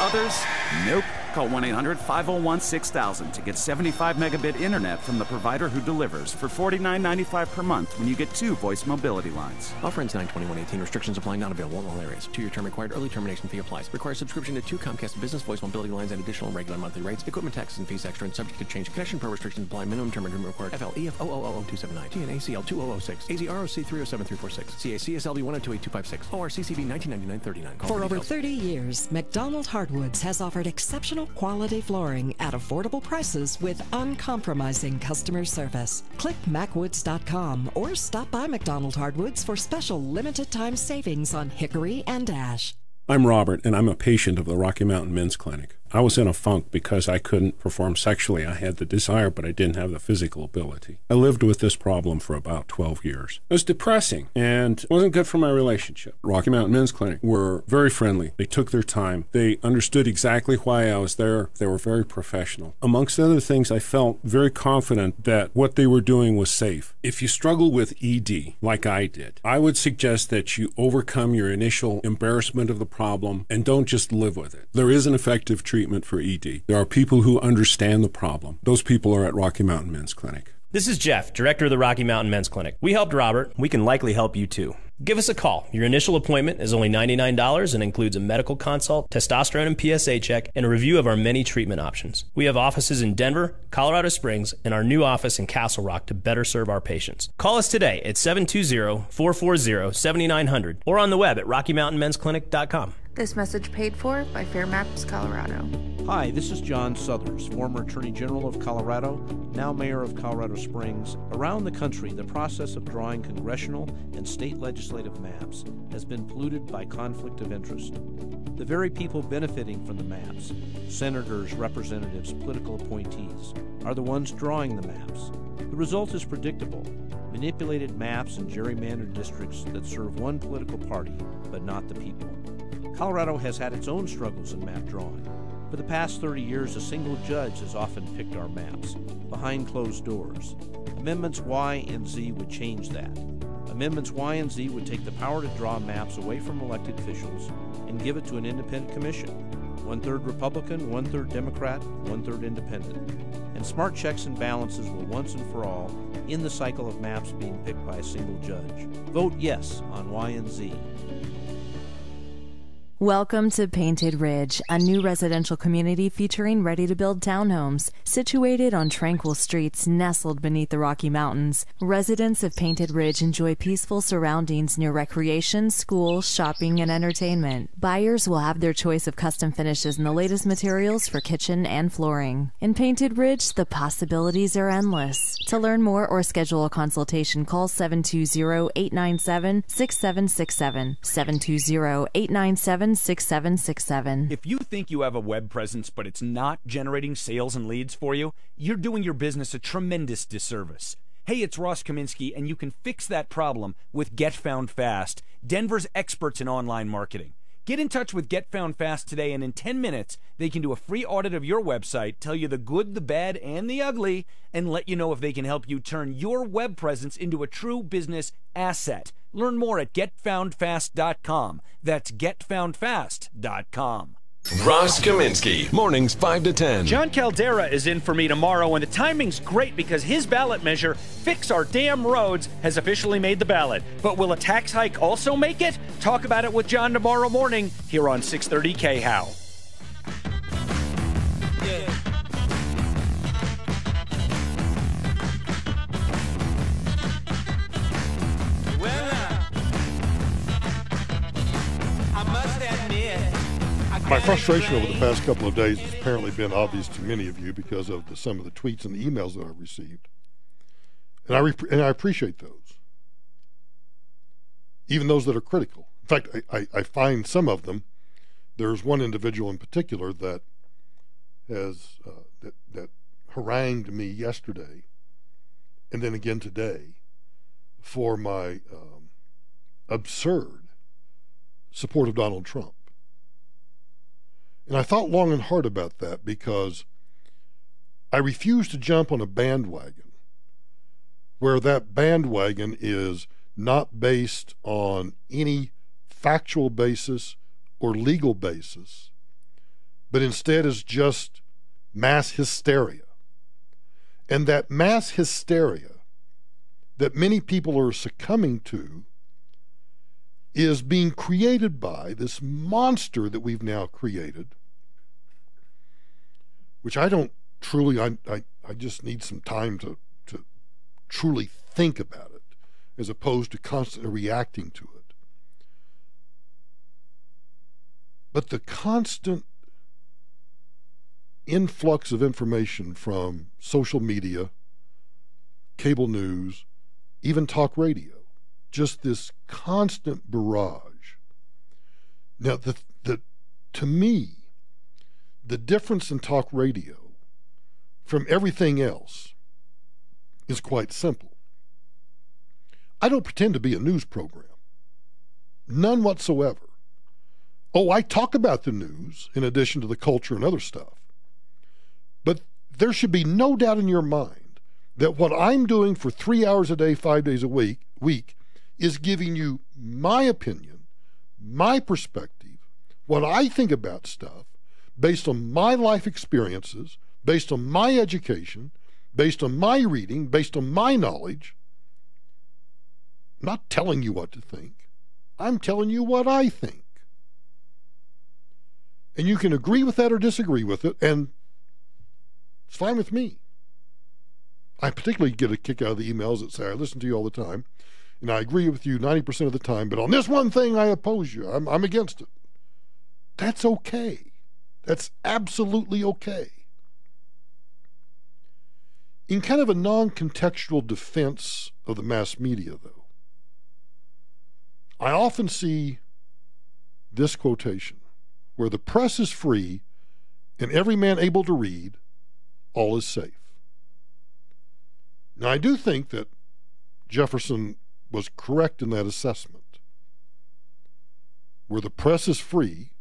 Others, nope. Call 1-800-501-6000 to get 75 megabit internet from the provider who delivers for $49.95 per month when you get 2 voice mobility lines. Offer ends 9/21/18. Restrictions apply. Not available in all areas. 2-year term required. Early termination fee applies. Requires subscription to 2 Comcast Business voice mobility lines and additional regular monthly rates. Equipment taxes and fees extra and subject to change. Connection per restrictions apply. Minimum term agreement required. FLEF 0000279. TNACL 2006. AZROC 307346. CACSLB 1028256. ORCCB 199939. For over 30 years, McDonald Hardwoods has offered exceptional quality flooring at affordable prices with uncompromising customer service. Click macwoods.com or stop by McDonald Hardwoods for special limited time savings on hickory and ash. I'm Robert, and I'm a patient of the Rocky Mountain Men's Clinic. I was in a funk because I couldn't perform sexually. I had the desire, but I didn't have the physical ability. I lived with this problem for about 12 years. It was depressing and wasn't good for my relationship. Rocky Mountain Men's Clinic were very friendly. They took their time. They understood exactly why I was there. They were very professional. Amongst other things, I felt very confident that what they were doing was safe. If you struggle with ED, like I did, I would suggest that you overcome your initial embarrassment of the problem and don't just live with it. There is an effective treatment for ED. There are people who understand the problem. Those people are at Rocky Mountain Men's Clinic. This is Jeff, director of the Rocky Mountain Men's Clinic. We helped Robert. We can likely help you too. Give us a call. Your initial appointment is only $99 and includes a medical consult, testosterone and PSA check, and a review of our many treatment options. We have offices in Denver, Colorado Springs, and our new office in Castle Rock to better serve our patients. Call us today at 720-440-7900 or on the web at RockyMountainMen'sClinic.com. This message paid for by Fair Maps, Colorado. Hi, this is John Suthers, former Attorney General of Colorado, now Mayor of Colorado Springs. Around the country, the process of drawing congressional and state legislative maps has been polluted by conflict of interest. The very people benefiting from the maps, senators, representatives, political appointees, are the ones drawing the maps. The result is predictable: manipulated maps and gerrymandered districts that serve one political party, but not the people. Colorado has had its own struggles in map drawing. For the past 30 years, a single judge has often picked our maps, behind closed doors. Amendments Y and Z would change that. Amendments Y and Z would take the power to draw maps away from elected officials and give it to an independent commission. 1/3 Republican, 1/3 Democrat, 1/3 independent. And smart checks and balances will once and for all end the cycle of maps being picked by a single judge. Vote yes on Y and Z. Welcome to Painted Ridge, a new residential community featuring ready-to-build townhomes. Situated on tranquil streets nestled beneath the Rocky Mountains, residents of Painted Ridge enjoy peaceful surroundings near recreation, school, shopping, and entertainment. Buyers will have their choice of custom finishes and the latest materials for kitchen and flooring. In Painted Ridge, the possibilities are endless. To learn more or schedule a consultation, call 720-897-6767, 720-897-6767. If you think you have a web presence but it's not generating sales and leads for you, you're doing your business a tremendous disservice. Hey, it's Ross Kaminsky, and you can fix that problem with Get Found Fast, Denver's experts in online marketing. Get in touch with Get Found Fast today, and in 10 minutes, they can do a free audit of your website, tell you the good, the bad, and the ugly, and let you know if they can help you turn your web presence into a true business asset. Learn more at getfoundfast.com. That's getfoundfast.com. Ross Kaminsky, mornings 5 to 10. John Caldera is in for me tomorrow, and the timing's great because his ballot measure, Fix Our Damn Roads, has officially made the ballot. But will a tax hike also make it? Talk about it with John tomorrow morning here on 630 KHOW. Yeah. My frustration over the past couple of days has apparently been obvious to many of you because of some of the tweets and the emails that I've received. And I appreciate those, even those that are critical. In fact, I find some of them. There's one individual in particular that has that harangued me yesterday and then again today for my absurd support of Donald Trump. And I thought long and hard about that because I refuse to jump on a bandwagon where that bandwagon is not based on any factual basis or legal basis, but instead is just mass hysteria. And that mass hysteria that many people are succumbing to is being created by this monster that we've now created, which I don't truly, I just need some time to truly think about it, as opposed to constantly reacting to it. But the constant influx of information from social media, cable news, even talk radio, just this constant barrage. Now, to me, the difference in talk radio from everything else is quite simple. I don't pretend to be a news program. None whatsoever. Oh, I talk about the news in addition to the culture and other stuff. But there should be no doubt in your mind that what I'm doing for 3 hours a day, 5 days a week is giving you my opinion, my perspective, what I think about stuff, based on my life experiences, based on my education, based on my reading, based on my knowledge. I'm not telling you what to think. I'm telling you what I think. And you can agree with that or disagree with it, and it's fine with me. I particularly get a kick out of the emails that say, I listen to you all the time, and I agree with you 90% of the time, but on this one thing I oppose you. I'm against it. That's okay. That's absolutely okay. In kind of a non-contextual defense of the mass media, though, I often see this quotation, where the press is free and every man able to read, all is safe. Now, I do think that Jefferson was correct in that assessment. Where the press is free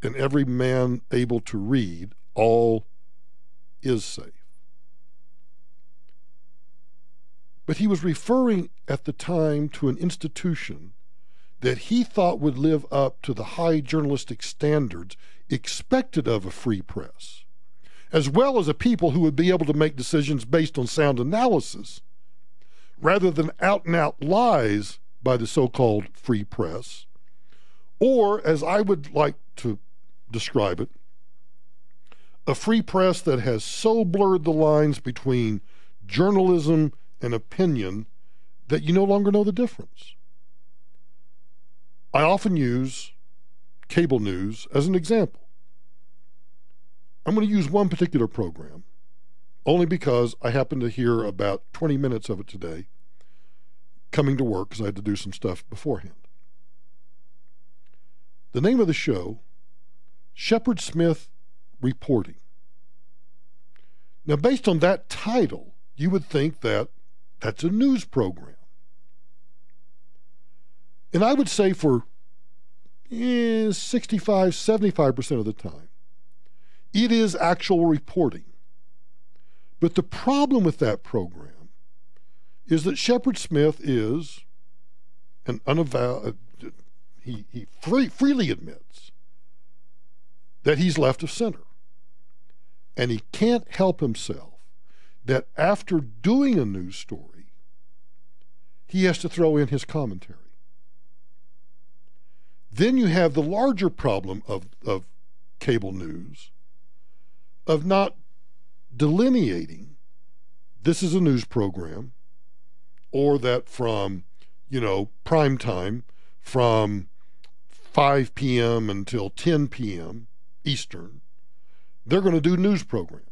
and every man able to read, all is safe. But he was referring at the time to an institution that he thought would live up to the high journalistic standards expected of a free press, as well as a people who would be able to make decisions based on sound analysis, rather than out-and-out lies by the so-called free press, or, as I would like to describe it, a free press that has so blurred the lines between journalism and opinion that you no longer know the difference. I often use cable news as an example. I'm going to use one particular program, only because I happened to hear about 20 minutes of it today, coming to work because I had to do some stuff beforehand. The name of the show, Shepard Smith Reporting. Now, based on that title, you would think that that's a news program. And I would say for 65, 75% of the time, it is actual reporting. But the problem with that program is that Shepard Smith is an unavowed, he freely admits that he's left of center. And he can't help himself that after doing a news story, he has to throw in his commentary. Then you have the larger problem of cable news, of not delineating this is a news program, or that from, prime time, from 5 p.m. until 10 p.m. Eastern, they're going to do news programs.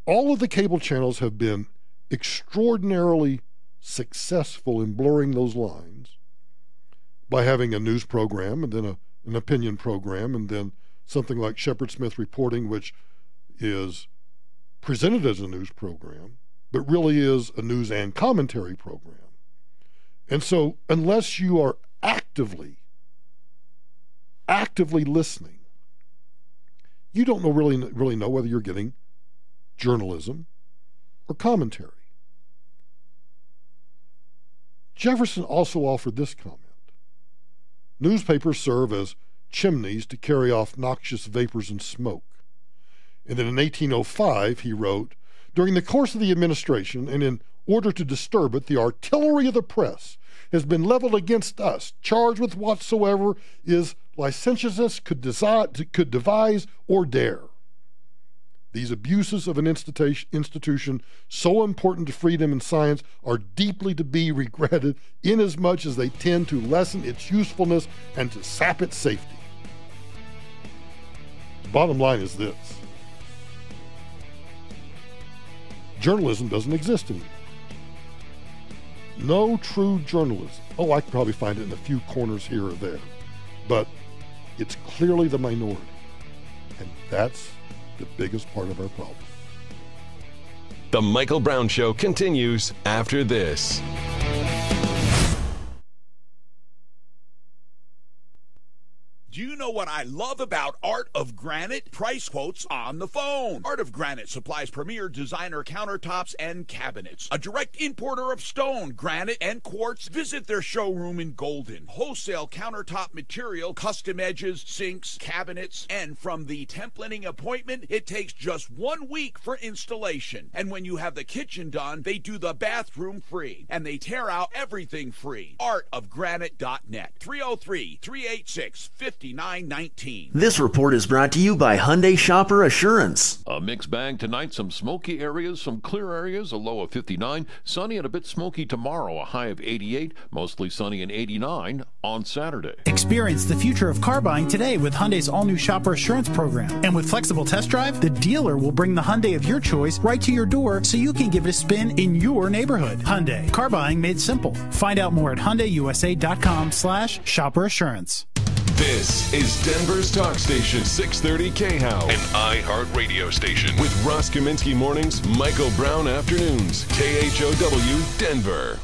All of the cable channels have been extraordinarily successful in blurring those lines by having a news program and then an opinion program and then something like Shepard Smith Reporting, which is presented as a news program, but really is a news and commentary program. And so unless you are actively listening, you don't really know whether you're getting journalism or commentary. Jefferson also offered this comment. Newspapers serve as chimneys to carry off noxious vapors and smoke. And then in 1805, he wrote, during the course of the administration, and in order to disturb it, the artillery of the press has been leveled against us, charged with whatsoever is licentiousness could devise or dare. These abuses of an institution so important to freedom and science are deeply to be regretted, inasmuch as they tend to lessen its usefulness and to sap its safety. The bottom line is this. Journalism doesn't exist anymore. No true journalism. Oh, I could probably find it in a few corners here or there, but it's clearly the minority. And that's the biggest part of our problem. The Michael Brown Show continues after this. Do you know what I love about Art of Granite? Price quotes on the phone. Art of Granite supplies premier designer countertops and cabinets. A direct importer of stone, granite, and quartz. Visit their showroom in Golden. Wholesale countertop material, custom edges, sinks, cabinets, and from the templating appointment, it takes just 1 week for installation. And when you have the kitchen done, they do the bathroom free. And they tear out everything free. Artofgranite.net. 303-386-50 $59.19. This report is brought to you by Hyundai Shopper Assurance. A mixed bag tonight, some smoky areas, some clear areas, a low of 59. Sunny and a bit smoky tomorrow, a high of 88. Mostly sunny and 89 on Saturday. Experience the future of car buying today with Hyundai's all-new Shopper Assurance program. And with Flexible Test Drive, the dealer will bring the Hyundai of your choice right to your door so you can give it a spin in your neighborhood. Hyundai, car buying made simple. Find out more at HyundaiUSA.com/Shopper Assurance. This is Denver's talk station, 630 KHOW, an iHeart radio station with Ross Kaminsky mornings, Michael Brown afternoons, KHOW, Denver.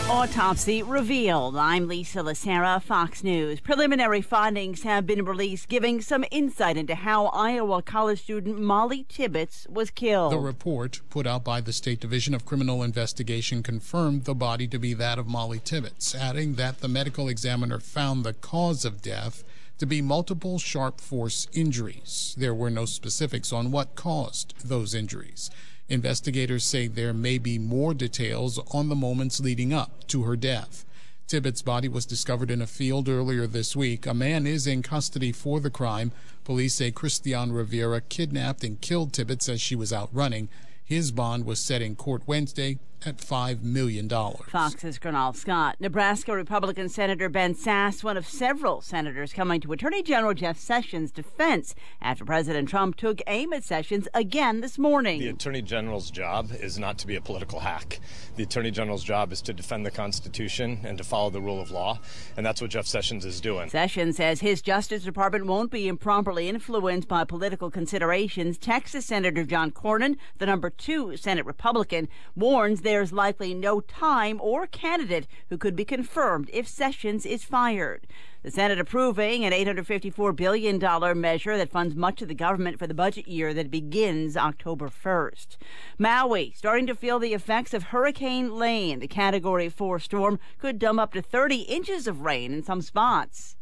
Autopsy revealed. I'm Lisa Lacera, Fox News. Preliminary findings have been released giving some insight into how Iowa college student Mollie Tibbets was killed. The report put out by the State Division of Criminal Investigation confirmed the body to be that of Mollie Tibbets, adding that the medical examiner found the cause of death to be multiple sharp force injuries. There were no specifics on what caused those injuries. Investigators say there may be more details on the moments leading up to her death. Tibbets' body was discovered in a field earlier this week. A man is in custody for the crime. Police say Christian Rivera kidnapped and killed Tibbets as she was out running. His bond was set in court Wednesday at $5 million. Fox's Gernal Scott. Nebraska Republican Senator Ben Sasse, one of several senators coming to Attorney General Jeff Sessions' defense after President Trump took aim at Sessions again this morning. The Attorney General's job is not to be a political hack. The Attorney General's job is to defend the Constitution and to follow the rule of law, and that's what Jeff Sessions is doing. Sessions says his Justice Department won't be improperly influenced by political considerations. Texas Senator John Cornyn, the number 2 Senate Republican, warns there's likely no time or candidate who could be confirmed if Sessions is fired. The Senate approving an $854 billion measure that funds much of the government for the budget year that begins October 1st. Maui starting to feel the effects of Hurricane Lane. The Category 4 storm could dump up to 30 inches of rain in some spots.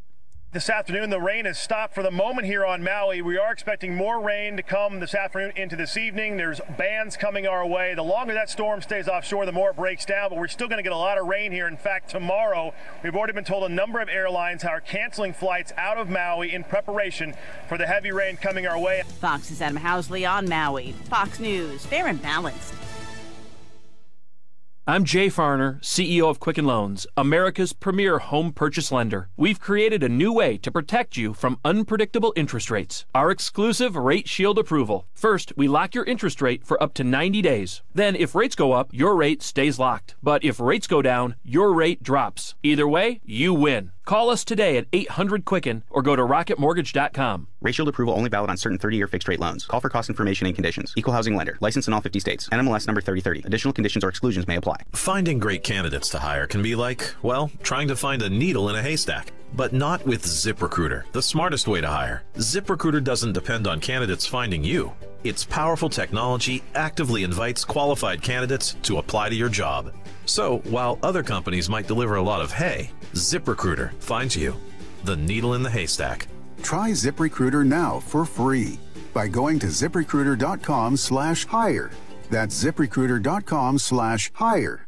This afternoon, the rain has stopped for the moment here on Maui. We are expecting more rain to come this afternoon into this evening. There's bands coming our way. The longer that storm stays offshore, the more it breaks down, but we're still going to get a lot of rain here. In fact, tomorrow, we've already been told a number of airlines are canceling flights out of Maui in preparation for the heavy rain coming our way. Fox's Adam Housley on Maui. Fox News, fair and balanced. I'm Jay Farner, CEO of Quicken Loans, America's premier home purchase lender. We've created a new way to protect you from unpredictable interest rates. Our exclusive Rate Shield approval. First, we lock your interest rate for up to 90 days. Then, if rates go up, your rate stays locked. But if rates go down, your rate drops. Either way, you win. Call us today at 800-QUICKEN or go to rocketmortgage.com. Rate Shield approval only valid on certain 30-year fixed-rate loans. Call for cost information and conditions. Equal housing lender. Licensed in all 50 states. NMLS number 3030. Additional conditions or exclusions may apply. Finding great candidates to hire can be like, well, trying to find a needle in a haystack. But not with ZipRecruiter, the smartest way to hire. ZipRecruiter doesn't depend on candidates finding you. Its powerful technology actively invites qualified candidates to apply to your job. So, while other companies might deliver a lot of hay, ZipRecruiter finds you, the needle in the haystack. Try ZipRecruiter now for free by going to ZipRecruiter.com/hire. That's ZipRecruiter.com/hire.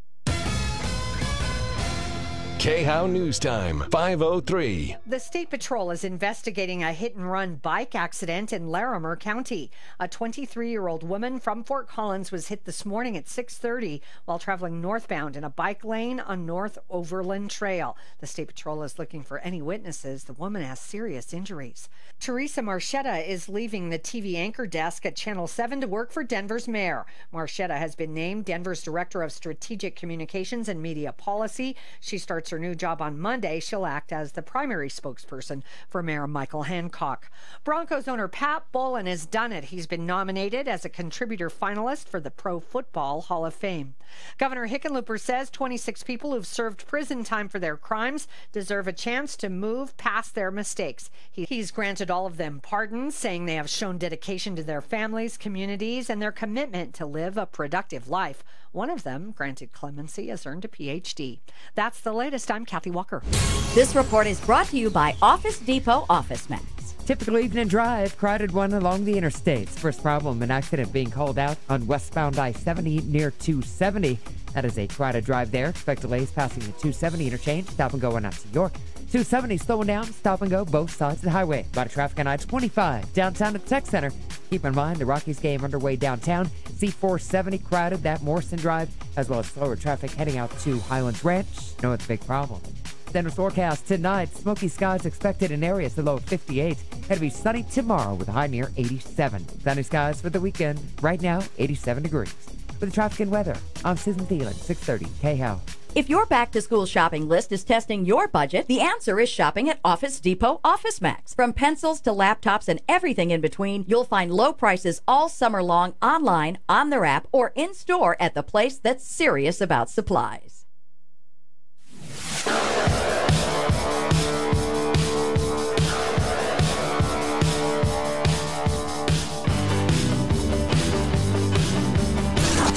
KHOW News Time, 5:03. The State Patrol is investigating a hit-and-run bike accident in Larimer County. A 23-year-old woman from Fort Collins was hit this morning at 6:30 while traveling northbound in a bike lane on North Overland Trail. The State Patrol is looking for any witnesses. The woman has serious injuries. Teresa Marchetta is leaving the TV anchor desk at Channel 7 to work for Denver's mayor. Marchetta has been named Denver's Director of Strategic Communications and Media Policy. She starts her new job on Monday, she'll act as the primary spokesperson for Mayor Michael Hancock. Broncos owner Pat Bowlen has done it. He's been nominated as a contributor finalist for the Pro Football Hall of Fame. Governor Hickenlooper says 26 people who've served prison time for their crimes deserve a chance to move past their mistakes. He's granted all of them pardons, saying they have shown dedication to their families, communities, and their commitment to live a productive life. One of them, granted clemency, has earned a PhD. That's the latest. I'm Kathy Walker. This report is brought to you by Office Depot Office Max. Typical evening drive, crowded one along the interstates. First problem, an accident being called out on westbound I-70 near 270. That is a crowded drive there. Expect delays passing the 270 interchange. Stop and go on out to York. 270 slowing down, stop and go both sides of the highway. A lot of traffic on I-25 downtown at the Tech Center. Keep in mind the Rockies game underway downtown. C470 crowded, that Morrison Drive, as well as slower traffic heading out to Highlands Ranch. No, it's a big problem. Denver's forecast tonight, smoky skies expected in areas, the low of 58. It'll be sunny tomorrow with a high near 87. Sunny skies for the weekend. Right now, 87 degrees. With the traffic and weather, I'm Susan Thielen, 630 KHOW. If your back-to-school shopping list is testing your budget, the answer is shopping at Office Depot Office Max. From pencils to laptops and everything in between, you'll find low prices all summer long online, on their app, or in-store at the place that's serious about supplies.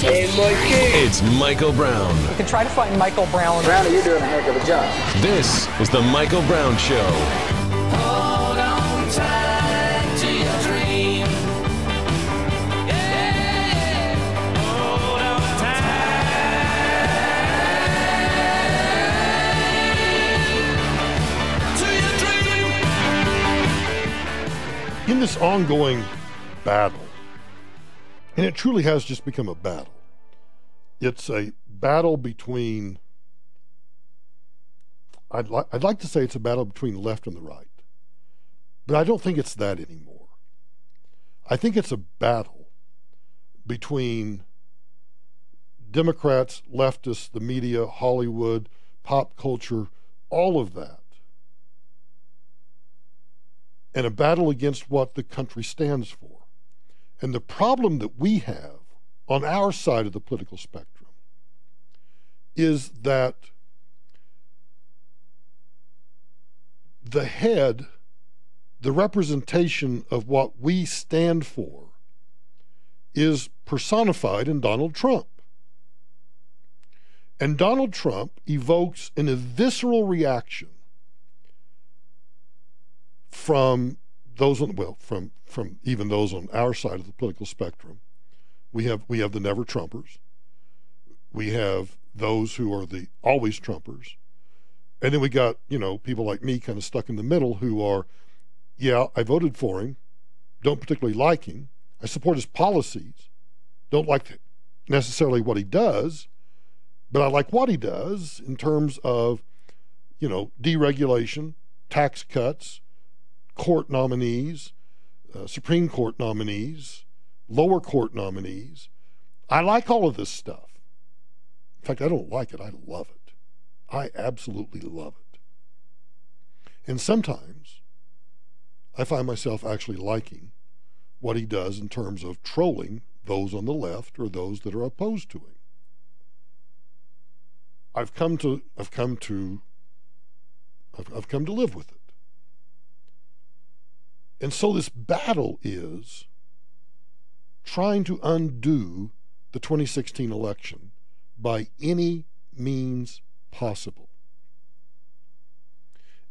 Hey, Mikey. It's Michael Brown. You can try to find Michael Brown. Brownie, you're doing a heck of a job. This is the Michael Brown Show. Hold on tight to your dream. Yeah. Hold on tight to your dream. In this ongoing battle, and it truly has just become a battle. It's a battle between, I'd like to say it's a battle between the left and the right, but I don't think it's that anymore. I think it's a battle between Democrats, leftists, the media, Hollywood, pop culture, all of that, and a battle against what the country stands for. And the problem that we have on our side of the political spectrum is that the head, the representation of what we stand for, is personified in Donald Trump. And Donald Trump evokes a visceral reaction from those on, well, from even those on our side of the political spectrum. We have the never Trumpers. We have those who are the always Trumpers. And then we got, people like me kind of stuck in the middle who are, yeah, I voted for him, don't particularly like him, I support his policies, don't like necessarily what he does, but I like what he does in terms of, deregulation, tax cuts, court nominees, Supreme Court nominees, lower court nominees. I like all of this stuff. In fact, I don't like it. I love it. I absolutely love it. And sometimes I find myself actually liking what he does in terms of trolling those on the left or those that are opposed to him. I've come to live with it. And so this battle is trying to undo the 2016 election by any means possible.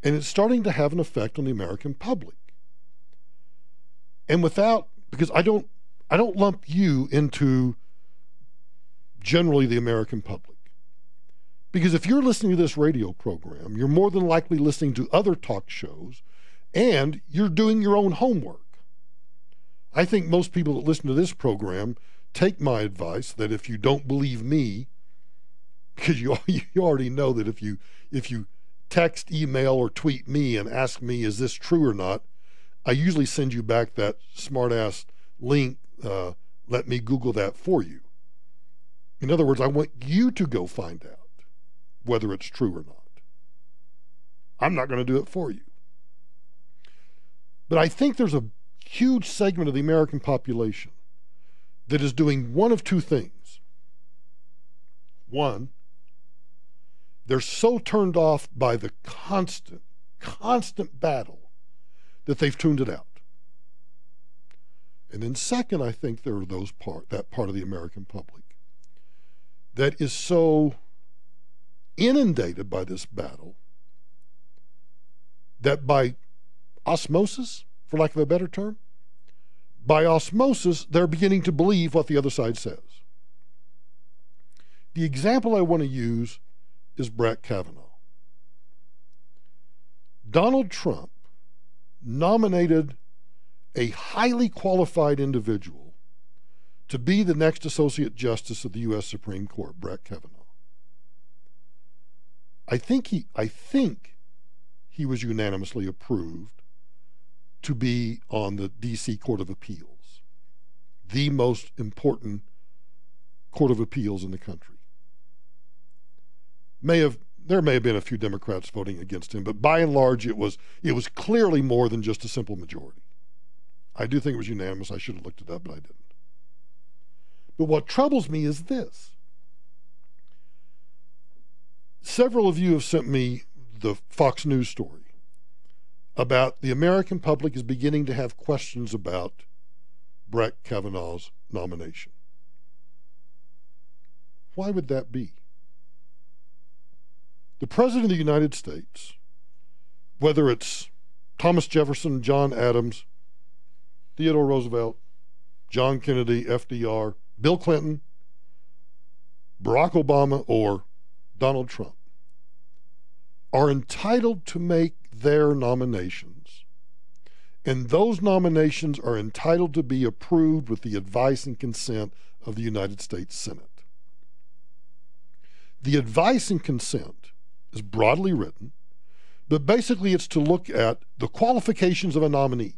And it's starting to have an effect on the American public. And because I don't lump you into generally the American public. Because if you're listening to this radio program, you're more than likely listening to other talk shows, and you're doing your own homework. I think most people that listen to this program take my advice that if you don't believe me, because you already know that if you text, email, or tweet me and ask me, is this true or not, I usually send you back that smart-ass link, let me Google that for you. In other words, I want you to go find out whether it's true or not. I'm not going to do it for you. But I think there's a huge segment of the American population that is doing one of two things. One, they're so turned off by the constant battle that they've tuned it out. And then second, I think there are that part of the American public that is so inundated by this battle that by osmosis, for lack of a better term, by osmosis, they're beginning to believe what the other side says. The example I want to use is Brett Kavanaugh. Donald Trump nominated a highly qualified individual to be the next Associate Justice of the U.S. Supreme Court, Brett Kavanaugh. I think he was unanimously approved to be on the D.C. Court of Appeals, the most important court of appeals in the country. There may have been a few Democrats voting against him, but by and large it was clearly more than just a simple majority. I do think it was unanimous. I should have looked it up, but I didn't. But what troubles me is this. Several of you have sent me the Fox News story about the American public is beginning to have questions about Brett Kavanaugh's nomination. Why would that be? The President of the United States, whether it's Thomas Jefferson, John Adams, Theodore Roosevelt, John Kennedy, FDR, Bill Clinton, Barack Obama, or Donald Trump, are entitled to make their nominations, and those nominations are entitled to be approved with the advice and consent of the United States Senate. The advice and consent is broadly written, but basically it's to look at the qualifications of a nominee.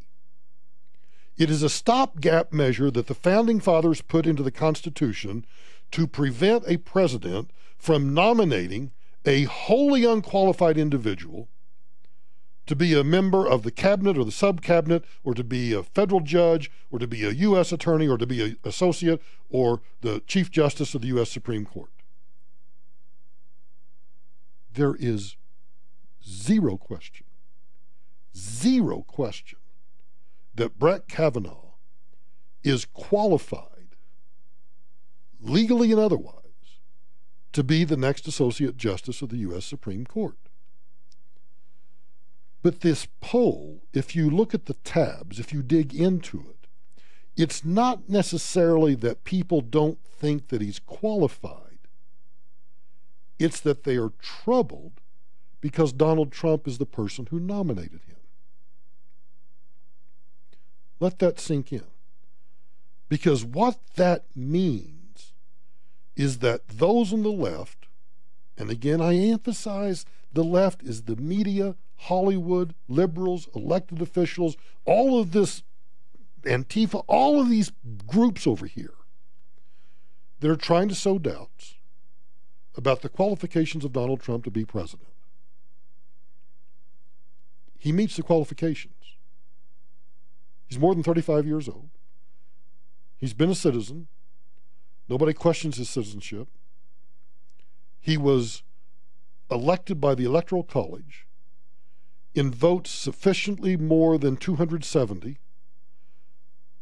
It is a stopgap measure that the Founding Fathers put into the Constitution to prevent a president from nominating a wholly unqualified individual to be a member of the cabinet or the sub-cabinet, or to be a federal judge, or to be a U.S. attorney, or to be an associate, or the Chief Justice of the U.S. Supreme Court. There is zero question that Brett Kavanaugh is qualified, legally and otherwise, to be the next Associate Justice of the U.S. Supreme Court. But this poll, if you look at the tabs, if you dig into it, it's not necessarily that people don't think that he's qualified. It's that they are troubled because Donald Trump is the person who nominated him. Let that sink in. Because what that means is that those on the left, and again I emphasize the left is the media, Hollywood, liberals, elected officials, all of this, Antifa, all of these groups over here that are trying to sow doubts about the qualifications of Donald Trump to be president. He meets the qualifications. He's more than 35 years old. He's been a citizen. Nobody questions his citizenship. He was elected by the Electoral College in votes sufficiently more than 270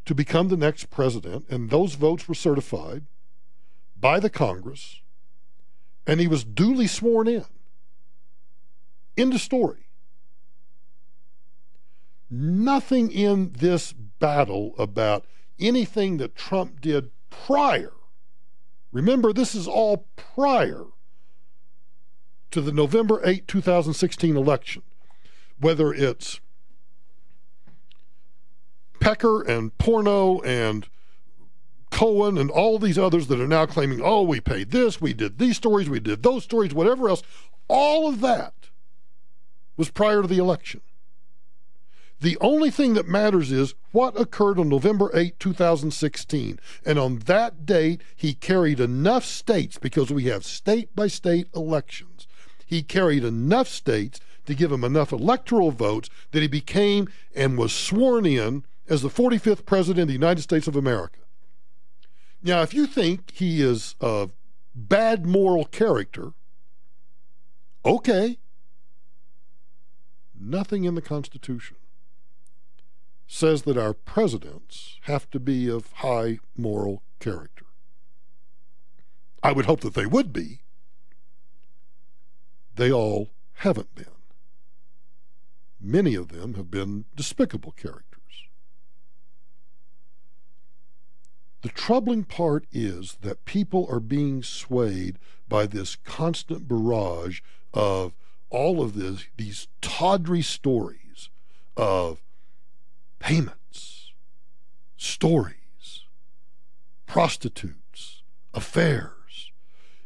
to become the next president, and those votes were certified by the Congress, and he was duly sworn in. End of story. Nothing in this battle about anything that Trump did prior. Remember, this is all prior to the November 8, 2016 election. Whether it's Pecker and Porno and Cohen and all these others that are now claiming, oh, we paid this, we did these stories, we did those stories, whatever else, all of that was prior to the election. The only thing that matters is what occurred on November 8, 2016. And on that date, he carried enough states, because we have state-by-state elections, he carried enough states to give him enough electoral votes that he became and was sworn in as the 45th president of the United States of America. Now, if you think he is of bad moral character, okay. Nothing in the Constitution says that our presidents have to be of high moral character. I would hope that they would be. They all haven't been. Many of them have been despicable characters. The troubling part is that people are being swayed by this constant barrage of all of these tawdry stories of payments, stories, prostitutes, affairs.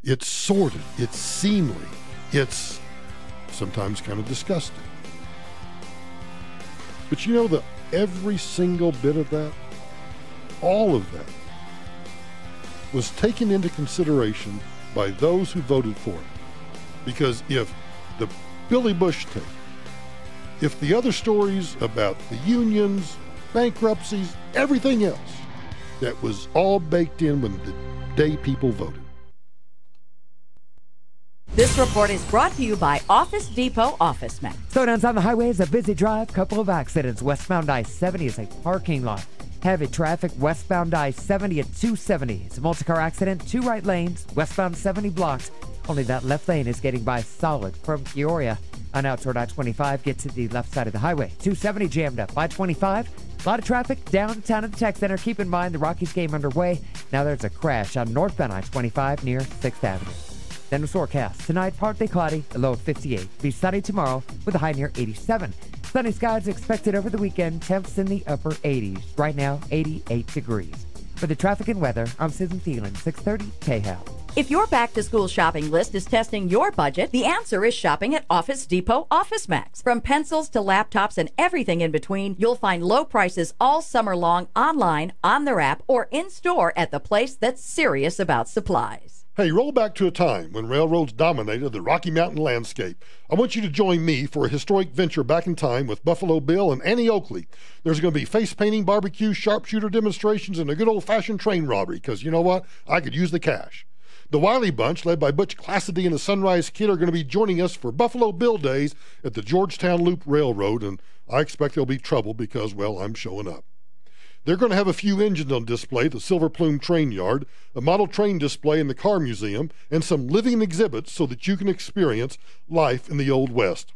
It's sordid, it's seemly, it's sometimes kind of disgusting. But you know that every single bit of that, all of that, was taken into consideration by those who voted for it. Because if the Billy Bush tape, if the other stories about the unions, bankruptcies, everything else, that was all baked in when the day people voted. This report is brought to you by Office Depot Office Max. Slowdowns on the highways, a busy drive, couple of accidents. Westbound I-70 is a parking lot. Heavy traffic westbound I-70 at 270. It's a multi-car accident, 2 right lanes, westbound 70 blocked. Only that left lane is getting by solid from Peoria. On out toward I-25, get to the left side of the highway. 270 jammed up. I-25, a lot of traffic downtown at the Tech Center. Keep in mind the Rockies game underway. Now there's a crash on northbound I-25 near 6th Avenue. Then the forecast. Tonight, partly cloudy, a low of 58. Be sunny tomorrow with a high near 87. Sunny skies expected over the weekend. Temps in the upper 80s. Right now, 88 degrees. For the traffic and weather, I'm Susan Thielen, 630 KHAL. If your back-to-school shopping list is testing your budget, the answer is shopping at Office Depot Office Max. From pencils to laptops and everything in between, you'll find low prices all summer long online, on their app, or in-store at the place that's serious about supplies. Hey, roll back to a time when railroads dominated the Rocky Mountain landscape. I want you to join me for a historic venture back in time with Buffalo Bill and Annie Oakley. There's going to be face painting, barbecue, sharpshooter demonstrations, and a good old-fashioned train robbery, because you know what? I could use the cash. The Wiley Bunch, led by Butch Cassidy and the Sunrise Kid, are going to be joining us for Buffalo Bill Days at the Georgetown Loop Railroad, and I expect there'll be trouble because, well, I'm showing up. They're going to have a few engines on display at the Silver Plume Train Yard, a model train display in the Car Museum, and some living exhibits so that you can experience life in the Old West.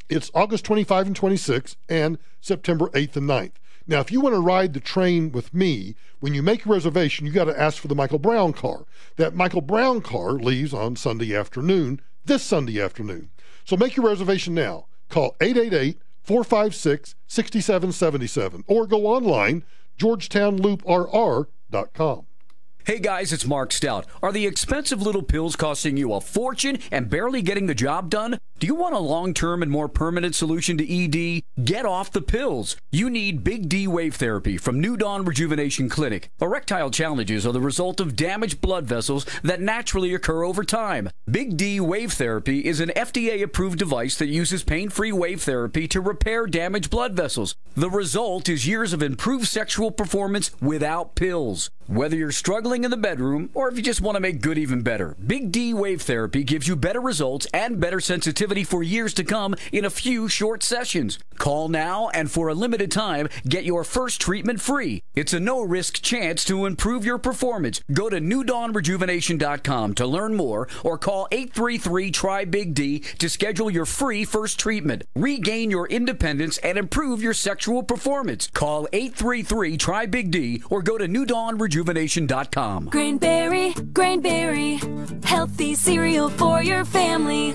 It's August 25 and 26 and September 8th and 9th. Now, if you want to ride the train with me, when you make a reservation, you got to ask for the Michael Brown car. That Michael Brown car leaves on Sunday afternoon, this Sunday afternoon. So make your reservation now. Call 888-456-6777 or go online, georgetownlooprr.com. Hey guys, it's Mark Stout. Are the expensive little pills costing you a fortune and barely getting the job done? Do you want a long-term and more permanent solution to ED? Get off the pills. You need Big D Wave Therapy from New Dawn Rejuvenation Clinic. Erectile challenges are the result of damaged blood vessels that naturally occur over time. Big D Wave Therapy is an FDA-approved device that uses pain-free wave therapy to repair damaged blood vessels. The result is years of improved sexual performance without pills. Whether you're struggling in the bedroom or if you just want to make good even better, Big D Wave Therapy gives you better results and better sensitivity for years to come in a few short sessions. Call now and for a limited time, get your first treatment free. It's a no-risk chance to improve your performance. Go to newdawnrejuvenation.com to learn more or call 833-TRY-BIG-D to schedule your free first treatment. Regain your independence and improve your sexual performance. Call 833-TRY-BIG-D or go to newdawnrejuvenation.com. Grainberry, healthy cereal for your family.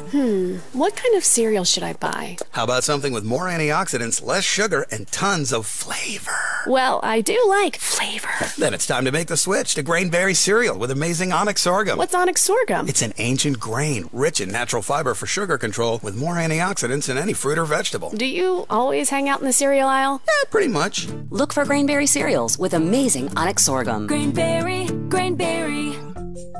What kind of cereal should I buy? How about something with more antioxidants, less sugar, and tons of flavor? Well, I do like flavor. Then it's time to make the switch to Grainberry cereal with amazing onyx sorghum. What's onyx sorghum? It's an ancient grain, rich in natural fiber for sugar control, with more antioxidants than any fruit or vegetable. Do you always hang out in the cereal aisle? Yeah, pretty much. Look for Grainberry cereals with amazing onyx sorghum. Grainberry.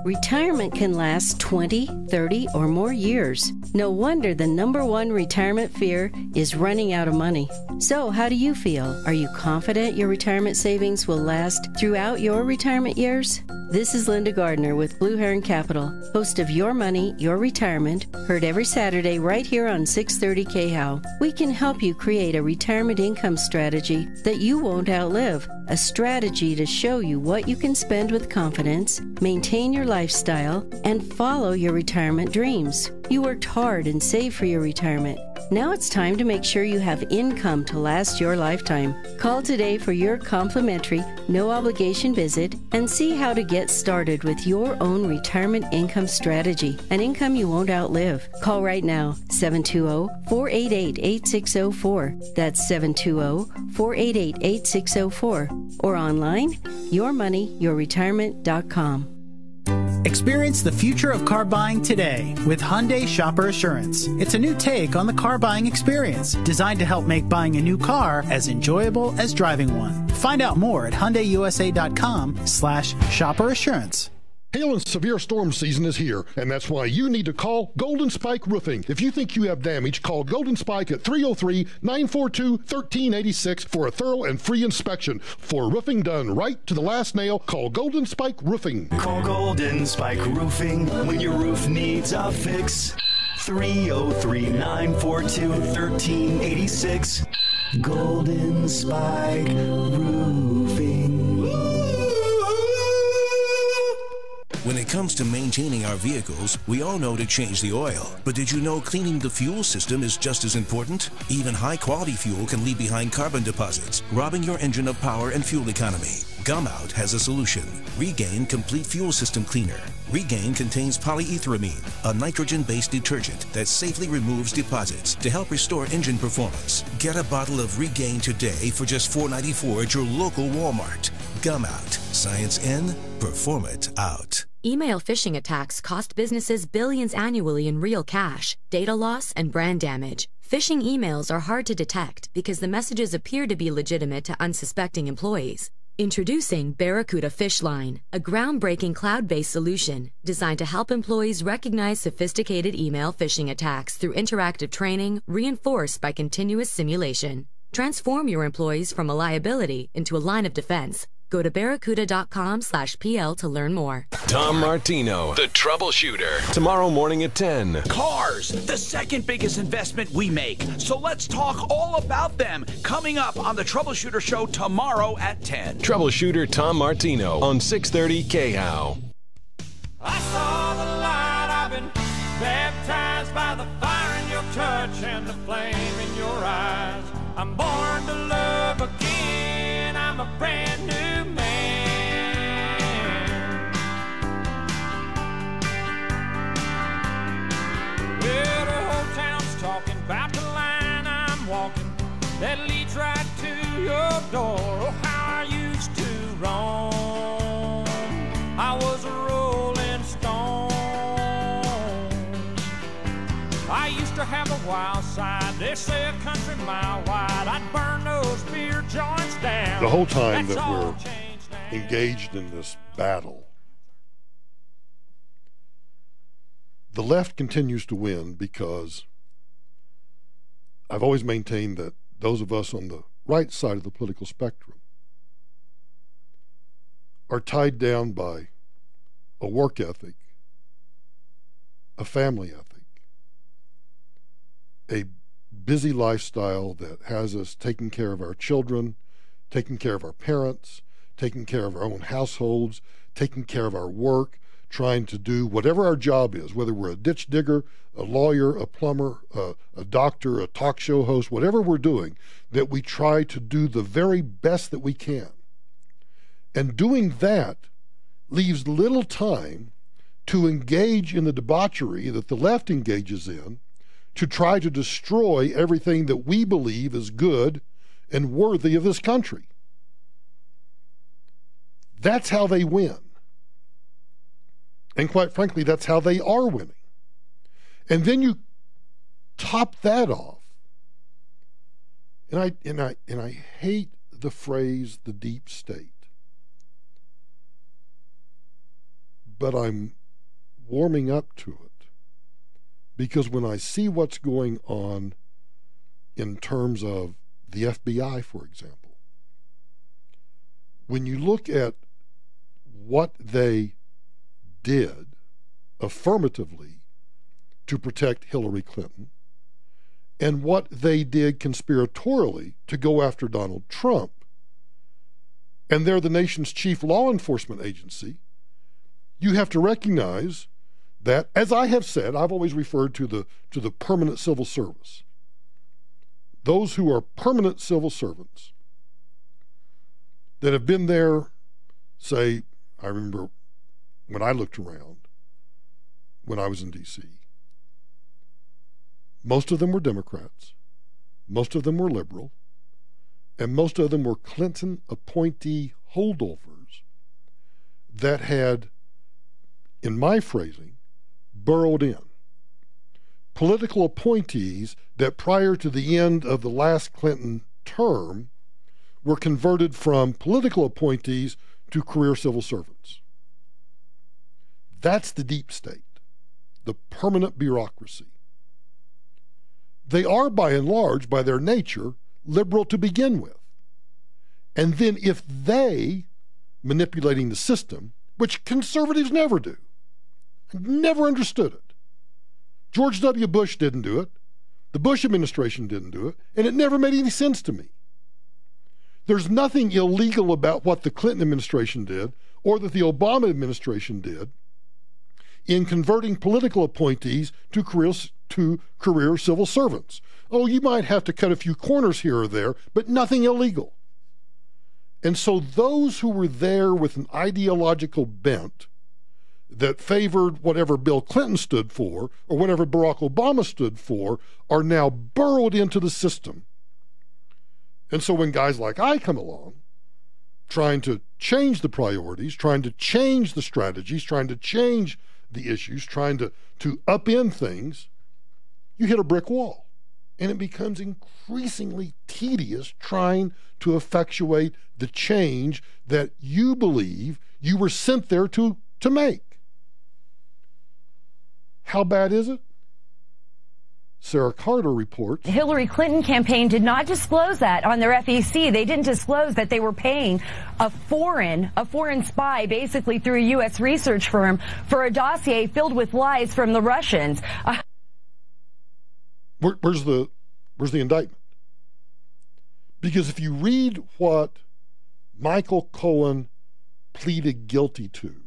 Retirement can last 20, 30, or more years. No wonder the number one retirement fear is running out of money. So, how do you feel? Are you confident your retirement savings will last throughout your retirement years? This is Linda Gardner with Blue Heron Capital, host of Your Money, Your Retirement, heard every Saturday right here on 630 KHOW. We can help you create a retirement income strategy that you won't outlive, a strategy to show you what you can spend with confidence, maintain your lifestyle, and follow your retirement dreams. You worked hard and saved for your retirement. Now it's time to make sure you have income to last your lifetime. Call today for your complimentary, no obligation visit and see how to get started with your own retirement income strategy, an income you won't outlive. Call right now, 720-488-8604. That's 720-488-8604. Or online, yourmoneyyourretirement.com. Experience the future of car buying today with Hyundai Shopper Assurance. It's a new take on the car buying experience, designed to help make buying a new car as enjoyable as driving one. Find out more at HyundaiUSA.com/Shopper Assurance. Hail and severe storm season is here, and that's why you need to call Golden Spike Roofing. If you think you have damage, call Golden Spike at 303-942-1386 for a thorough and free inspection. For roofing done right to the last nail, call Golden Spike Roofing. Call Golden Spike Roofing when your roof needs a fix. 303-942-1386. Golden Spike Roofing. When it comes to maintaining our vehicles, we all know to change the oil. But did you know cleaning the fuel system is just as important? Even high-quality fuel can leave behind carbon deposits, robbing your engine of power and fuel economy. Gum Out has a solution. Regain Complete Fuel System Cleaner. Regain contains polyetheramine, a nitrogen-based detergent that safely removes deposits to help restore engine performance. Get a bottle of Regain today for just $4.94 at your local Walmart. Gum Out. Science in, perform it out. Email phishing attacks cost businesses billions annually in real cash, data loss, and brand damage. Phishing emails are hard to detect because the messages appear to be legitimate to unsuspecting employees. Introducing Barracuda Fish Line, a groundbreaking cloud-based solution designed to help employees recognize sophisticated email phishing attacks through interactive training reinforced by continuous simulation. Transform your employees from a liability into a line of defense. Go to barracuda.com/PL to learn more. Tom Martino, the troubleshooter. Tomorrow morning at 10. Cars, the second biggest investment we make. So let's talk all about them. Coming up on the Troubleshooter Show tomorrow at 10. Troubleshooter Tom Martino on 630 KHOW. I saw the light. I've been baptized by the fire in your touch and the flame in your eyes. I'm born to love again. I'm a brand new man. Well, the whole town's talking about the line I'm walking that leads right to your door. Oh, how I used to roam. I was a rolling stone. I used to have a wild side. They say a country mile wide. I'd burn those beer joints down. The whole time that we're engaged in this battle, the left continues to win because I've always maintained that those of us on the right side of the political spectrum are tied down by a work ethic, a family ethic, a busy lifestyle that has us taking care of our children, taking care of our parents, taking care of our own households, taking care of our work, trying to do whatever our job is, whether we're a ditch digger, a lawyer, a plumber, a doctor, a talk show host, whatever we're doing, that we try to do the very best that we can. And doing that leaves little time to engage in the debauchery that the left engages in, to try to destroy everything that we believe is good and worthy of this country. That's how they win. And quite frankly, that's how they are winning. And then you top that off. And I hate the phrase the deep state. but I'm warming up to it, because when I see what's going on in terms of the FBI, for example, when you look at what they did affirmatively to protect Hillary Clinton and what they did conspiratorially to go after Donald Trump, and they're the nation's chief law enforcement agency, you have to recognize that, as I have said, I've always referred to the permanent civil service. Those who are permanent civil servants that have been there, say, I remember when I looked around when I was in D.C., most of them were Democrats, most of them were liberal, and most of them were Clinton appointee holdovers that had, in my phrasing, burrowed in. Political appointees that prior to the end of the last Clinton term were converted from political appointees to career civil servants. That's the deep state, the permanent bureaucracy. They are, by and large, by their nature, liberal to begin with. And then if they, manipulating the system, which conservatives never do, I never understood it. George W. Bush didn't do it. The Bush administration didn't do it. And it never made any sense to me. There's nothing illegal about what the Clinton administration did or that the Obama administration did in converting political appointees to career civil servants. Oh, you might have to cut a few corners here or there, but nothing illegal. And so those who were there with an ideological bent that favored whatever Bill Clinton stood for or whatever Barack Obama stood for are now burrowed into the system. And so when guys like I come along, trying to change the priorities, trying to change the strategies, trying to change the issues, trying to upend things, you hit a brick wall. And it becomes increasingly tedious trying to effectuate the change that you believe you were sent there to make. How bad is it? Sarah Carter reports. The Hillary Clinton campaign did not disclose that on their FEC. They didn't disclose that they were paying a foreign spy, basically through a U.S. research firm, for a dossier filled with lies from the Russians. Where's the indictment? Because if you read what Michael Cohen pleaded guilty to,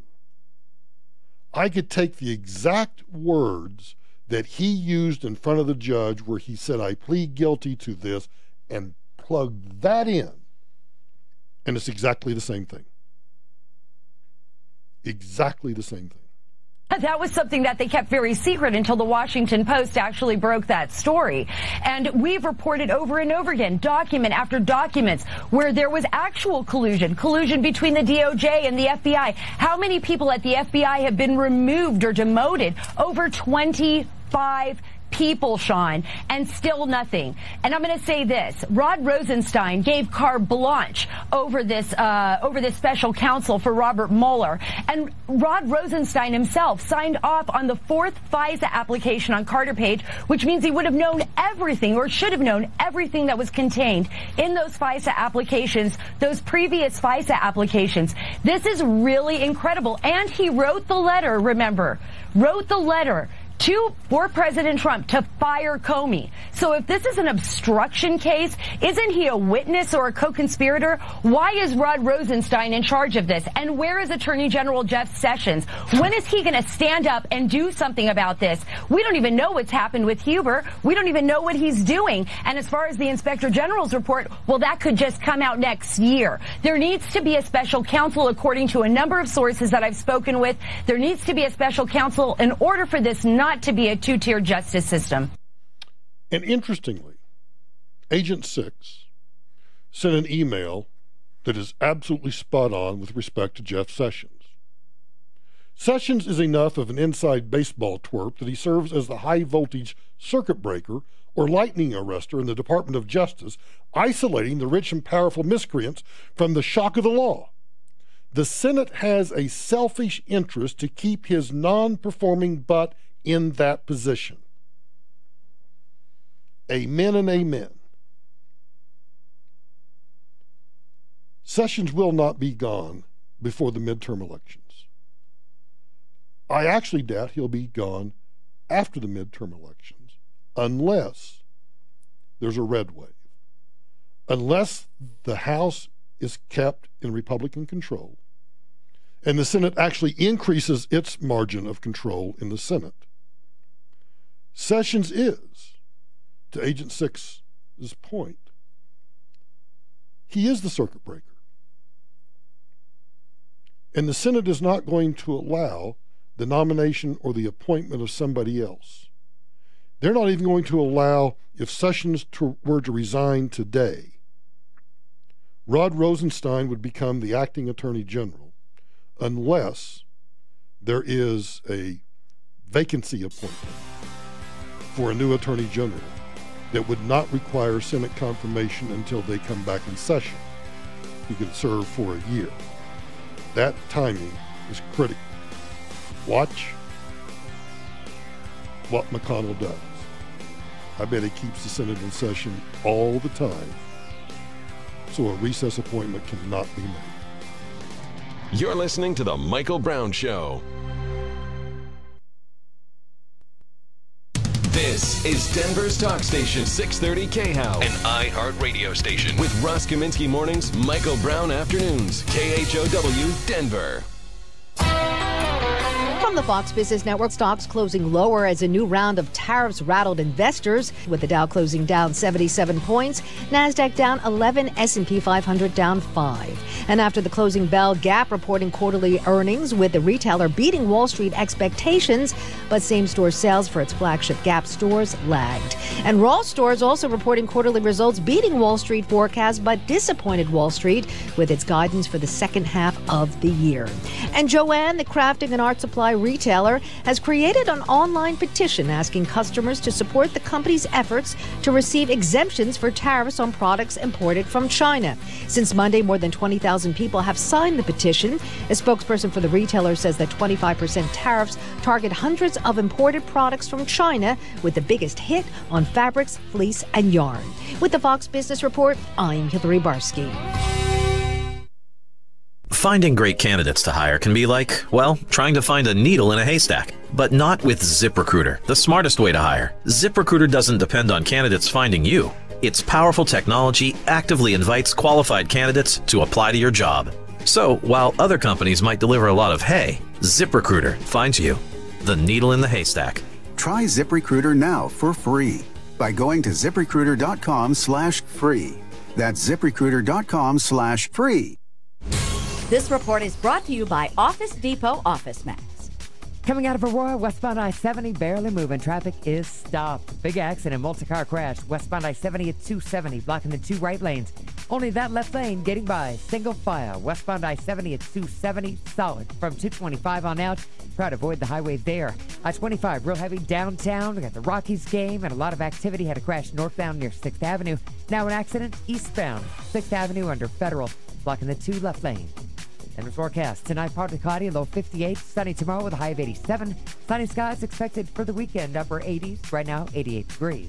I could take the exact words that he used in front of the judge where he said, I plead guilty to this, and plug that in, and it's exactly the same thing. Exactly the same thing. That was something that they kept very secret until the Washington Post actually broke that story. And we've reported over and over again, document after documents, where there was actual collusion between the DOJ and the FBI. How many people at the FBI have been removed or demoted? Over 25 people, Sean, and still nothing. And I'm going to say this: Rod Rosenstein gave carte blanche over this special counsel for Robert Mueller, and Rod Rosenstein himself signed off on the 4th FISA application on Carter Page, which means he would have known everything, or should have known everything, that was contained in those FISA applications, those previous FISA applications. This is really incredible. And he wrote the letter, for President Trump to fire Comey. So if this is an obstruction case, isn't he a witness or a co-conspirator? Why is Rod Rosenstein in charge of this? And where is Attorney General Jeff Sessions? When is he going to stand up and do something about this? We don't even know what's happened with Huber. We don't even know what he's doing. And as far as the Inspector General's report, well, that could just come out next year. There needs to be a special counsel, according to a number of sources that I've spoken with. There needs to be a special counsel in order for this not to be a two-tier justice system. And interestingly, Agent 6 sent an email that is absolutely spot on with respect to Jeff Sessions. Sessions is enough of an inside baseball twerp that he serves as the high-voltage circuit breaker or lightning arrestor in the Department of Justice, isolating the rich and powerful miscreants from the shock of the law. The Senate has a selfish interest to keep his non-performing butt in that position. Amen and amen. Sessions will not be gone before the midterm elections. I actually doubt he'll be gone after the midterm elections, unless there's a red wave. Unless the House is kept in Republican control and the Senate actually increases its margin of control in the Senate. Sessions is, to Agent 6's point, he is the circuit breaker. And the Senate is not going to allow the nomination or the appointment of somebody else. They're not even going to allow, if Sessions were to resign today, Rod Rosenstein would become the acting attorney general unless there is a vacancy appointment for a new attorney general that would not require Senate confirmation until they come back in session. He could serve for a year. That timing is critical. Watch what McConnell does. I bet he keeps the Senate in session all the time, so a recess appointment cannot be made. You're listening to The Michael Brown Show. This is Denver's talk station, 630 KHOW, an iHeart radio station with Ross Kaminsky mornings, Michael Brown afternoons, KHOW, Denver. From the Fox Business Network, stocks closing lower as a new round of tariffs rattled investors, with the Dow closing down 77 points, NASDAQ down 11, S&P 500 down 5. And after the closing bell, Gap reporting quarterly earnings, with the retailer beating Wall Street expectations, but same-store sales for its flagship Gap stores lagged. And Ross Stores also reporting quarterly results beating Wall Street forecasts, but disappointed Wall Street with its guidance for the second half of the year. And Joann, the crafting and art supply retailer, has created an online petition asking customers to support the company's efforts to receive exemptions for tariffs on products imported from China. Since Monday, more than 20,000 people have signed the petition. A spokesperson for the retailer says that 25% tariffs target hundreds of imported products from China, with the biggest hit on fabrics, fleece, and yarn. With the Fox Business Report, I'm Hillary Barsky. Finding great candidates to hire can be like, well, trying to find a needle in a haystack. But not with ZipRecruiter, the smartest way to hire. ZipRecruiter doesn't depend on candidates finding you. Its powerful technology actively invites qualified candidates to apply to your job. So, while other companies might deliver a lot of hay, ZipRecruiter finds you, the needle in the haystack. Try ZipRecruiter now for free by going to ZipRecruiter.com/free. That's ZipRecruiter.com/free. This report is brought to you by Office Depot Office Max. Coming out of Aurora, westbound I-70, barely moving. Traffic is stopped. Big accident, multi-car crash. Westbound I-70 at 270, blocking the two right lanes. Only that left lane getting by. Single file. Westbound I-70 at 270, solid. From 225 on out, try to avoid the highway there. I-25, real heavy downtown. We got the Rockies game and a lot of activity. Had a crash northbound near 6th Avenue. Now an accident eastbound, 6th Avenue under Federal, blocking the two left lanes. And the forecast, tonight partly cloudy, low 58, sunny tomorrow with a high of 87. Sunny skies expected for the weekend, upper 80s, right now 88 degrees.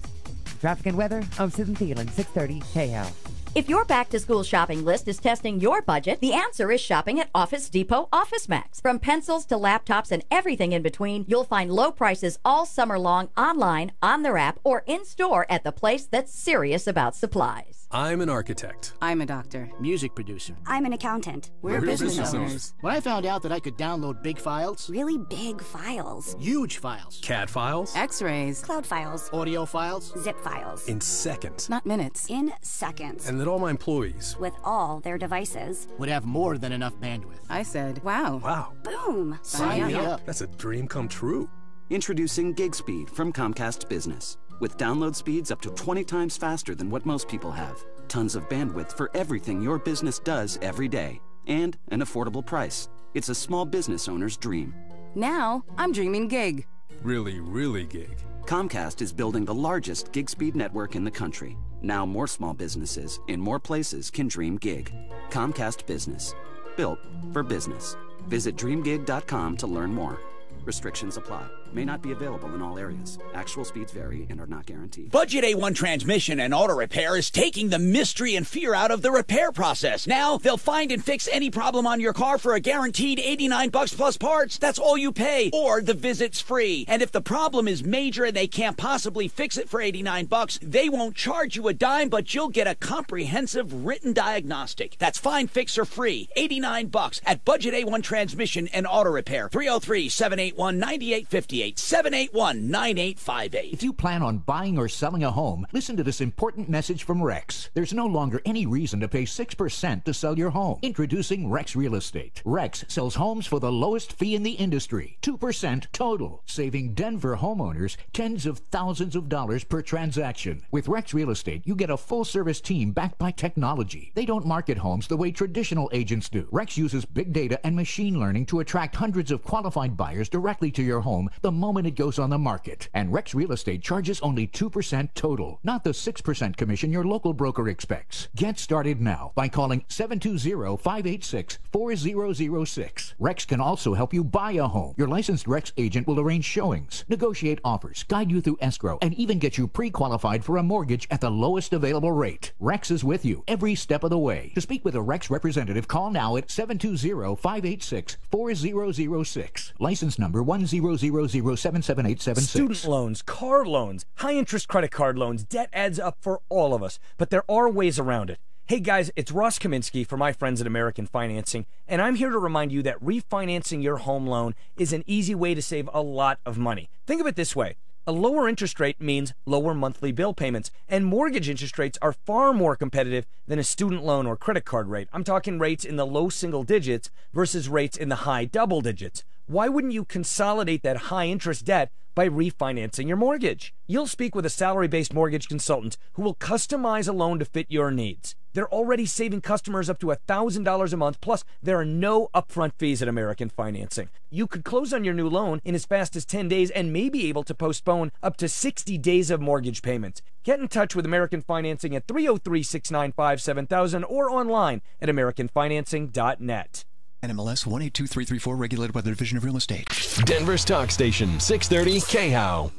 Traffic and weather, I'm Susan Thielen, 630 KHOW. If your back-to-school shopping list is testing your budget, the answer is shopping at Office Depot Office Max. From pencils to laptops and everything in between, you'll find low prices all summer long online, on their app, or in-store at the place that's serious about supplies. I'm an architect. I'm a doctor. Music producer. I'm an accountant. We're business owners. When I found out that I could download big files, really big files, huge files, CAD files, X-rays, cloud files, audio files, zip files, in seconds, not minutes, in seconds, and that all my employees, with all their devices, would have more than enough bandwidth. I said, wow. Wow. Boom. Sign me up. That's a dream come true. Introducing Gig Speed from Comcast Business. With download speeds up to 20 times faster than what most people have. Tons of bandwidth for everything your business does every day. And an affordable price. It's a small business owner's dream. Now, I'm dreaming gig. Really, really gig. Comcast is building the largest gig speed network in the country. Now more small businesses in more places can dream gig. Comcast Business. built for business. Visit dreamgig.com to learn more. Restrictions apply. May not be available in all areas. Actual speeds vary and are not guaranteed. Budget A1 Transmission and Auto Repair is taking the mystery and fear out of the repair process. Now, they'll find and fix any problem on your car for a guaranteed $89 plus parts. That's all you pay, or the visit's free. And if the problem is major and they can't possibly fix it for $89, they won't charge you a dime, but you'll get a comprehensive written diagnostic. That's find, fix, or free. $89 at Budget A1 Transmission and Auto Repair. 303-781-9858. 781-9858. If you plan on buying or selling a home, listen to this important message from Rex. There's no longer any reason to pay 6% to sell your home. Introducing Rex Real Estate. Rex sells homes for the lowest fee in the industry, 2% total, saving Denver homeowners tens of thousands of dollars per transaction. With Rex Real Estate, you get a full-service team backed by technology. They don't market homes the way traditional agents do. Rex uses big data and machine learning to attract hundreds of qualified buyers directly to your home the moment it goes on the market. And Rex Real Estate charges only 2% total, not the 6% commission your local broker expects. Get started now by calling 720-586-4006. Rex can also help you buy a home. Your licensed Rex agent will arrange showings, negotiate offers, guide you through escrow, and even get you pre-qualified for a mortgage at the lowest available rate. Rex is with you every step of the way. To speak with a Rex representative, call now at 720-586-4006. License number 100077876. Student loans, car loans, high-interest credit card loans, debt adds up for all of us, but there are ways around it. Hey guys, it's Ross Kaminsky for my friends at American Financing, and I'm here to remind you that refinancing your home loan is an easy way to save a lot of money. Think of it this way. A lower interest rate means lower monthly bill payments, and mortgage interest rates are far more competitive than a student loan or credit card rate. I'm talking rates in the low single digits versus rates in the high double digits. Why wouldn't you consolidate that high interest debt by refinancing your mortgage? You'll speak with a salary-based mortgage consultant who will customize a loan to fit your needs. They're already saving customers up to $1,000 a month, plus there are no upfront fees at American Financing. You could close on your new loan in as fast as 10 days and may be able to postpone up to 60 days of mortgage payments. Get in touch with American Financing at 303-695-7000 or online at americanfinancing.net. NMLS 182334, regulated by the Division of Real Estate. Denver's talk station, 630 KHOW.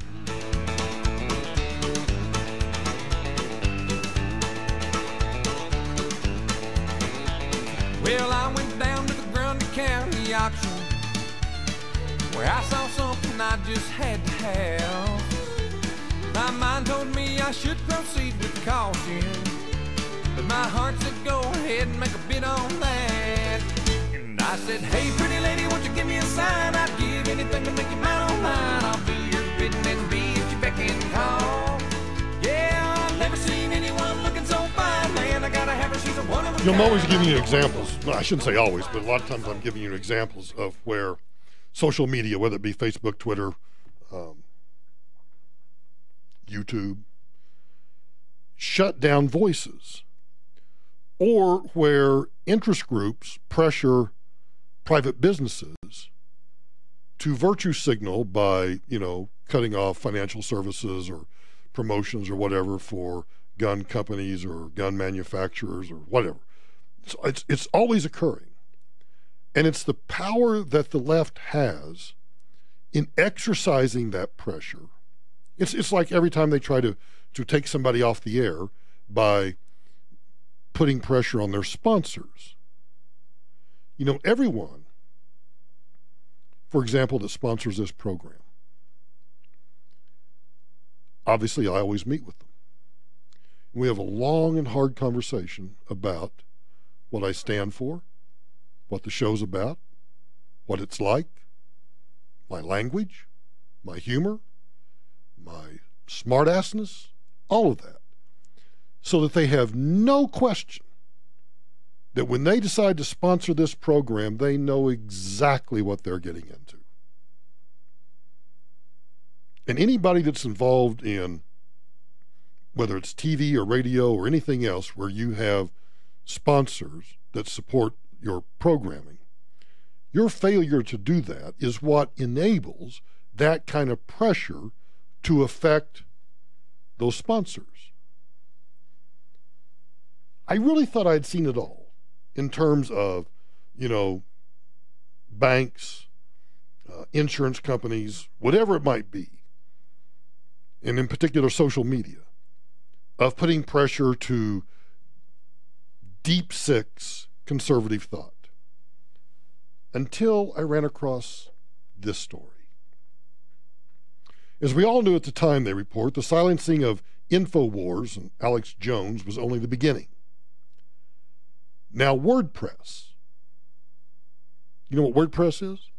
Well, I went down to the Grundy County auction where I saw something I just had to have. My mind told me I should proceed with caution, but my heart said go ahead and make a bid on that. I said, hey, pretty lady, won't you give me a sign? I'd give anything to make you mine on mine. I'll do your bidding and be at your beck and call. Yeah, I've never seen anyone looking so fine, man. I gotta have her, she's a one of a kind. I'm always giving you examples. Well, I shouldn't say always, but a lot of times I'm giving you examples of where social media, whether it be Facebook, Twitter, YouTube, shut down voices, or where interest groups pressure private businesses to virtue signal by, cutting off financial services or promotions or whatever for gun companies or gun manufacturers or whatever. So it's always occurring. And it's the power that the left has in exercising that pressure. It's like every time they try to take somebody off the air by putting pressure on their sponsors. Everyone, for example, that sponsors this program, obviously I always meet with them. We have a long and hard conversation about what I stand for, what the show's about, what it's like, my language, my humor, my smartassness, all of that, so that they have no question that when they decide to sponsor this program, they know exactly what they're getting into. And anybody that's involved in, whether it's TV or radio or anything else where you have sponsors that support your programming, your failure to do that is what enables that kind of pressure to affect those sponsors. I really thought I'd seen it all in terms of, banks, insurance companies, whatever it might be, and in particular social media, of putting pressure to deep six conservative thought. Until I ran across this story. As we all knew at the time, they report, the silencing of InfoWars and Alex Jones was only the beginning. Now WordPress. You know what WordPress is?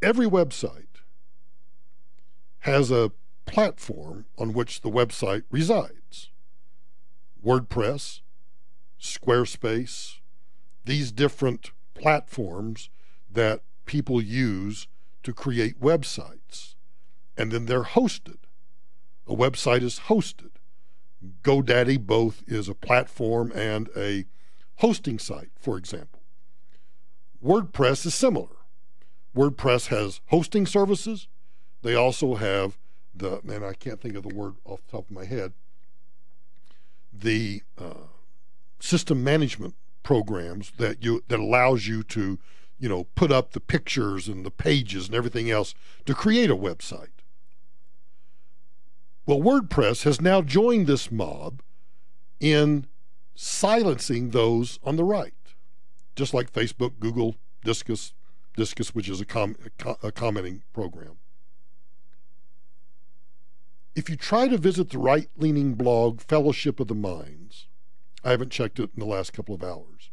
Every website has a platform on which the website resides. WordPress, Squarespace, these different platforms that people use to create websites. And then they're hosted. A website is hosted. GoDaddy both is a platform and a hosting site, for example. WordPress is similar. WordPress has hosting services. They also have I can't think of the word off the top of my head, the system management programs that allows you to, put up the pictures and the pages and everything else to create a website. Well, WordPress has now joined this mob in silencing those on the right, just like Facebook, Google, Disqus, which is a commenting program. If you try to visit the right-leaning blog Fellowship of the Minds, I haven't checked it in the last couple of hours,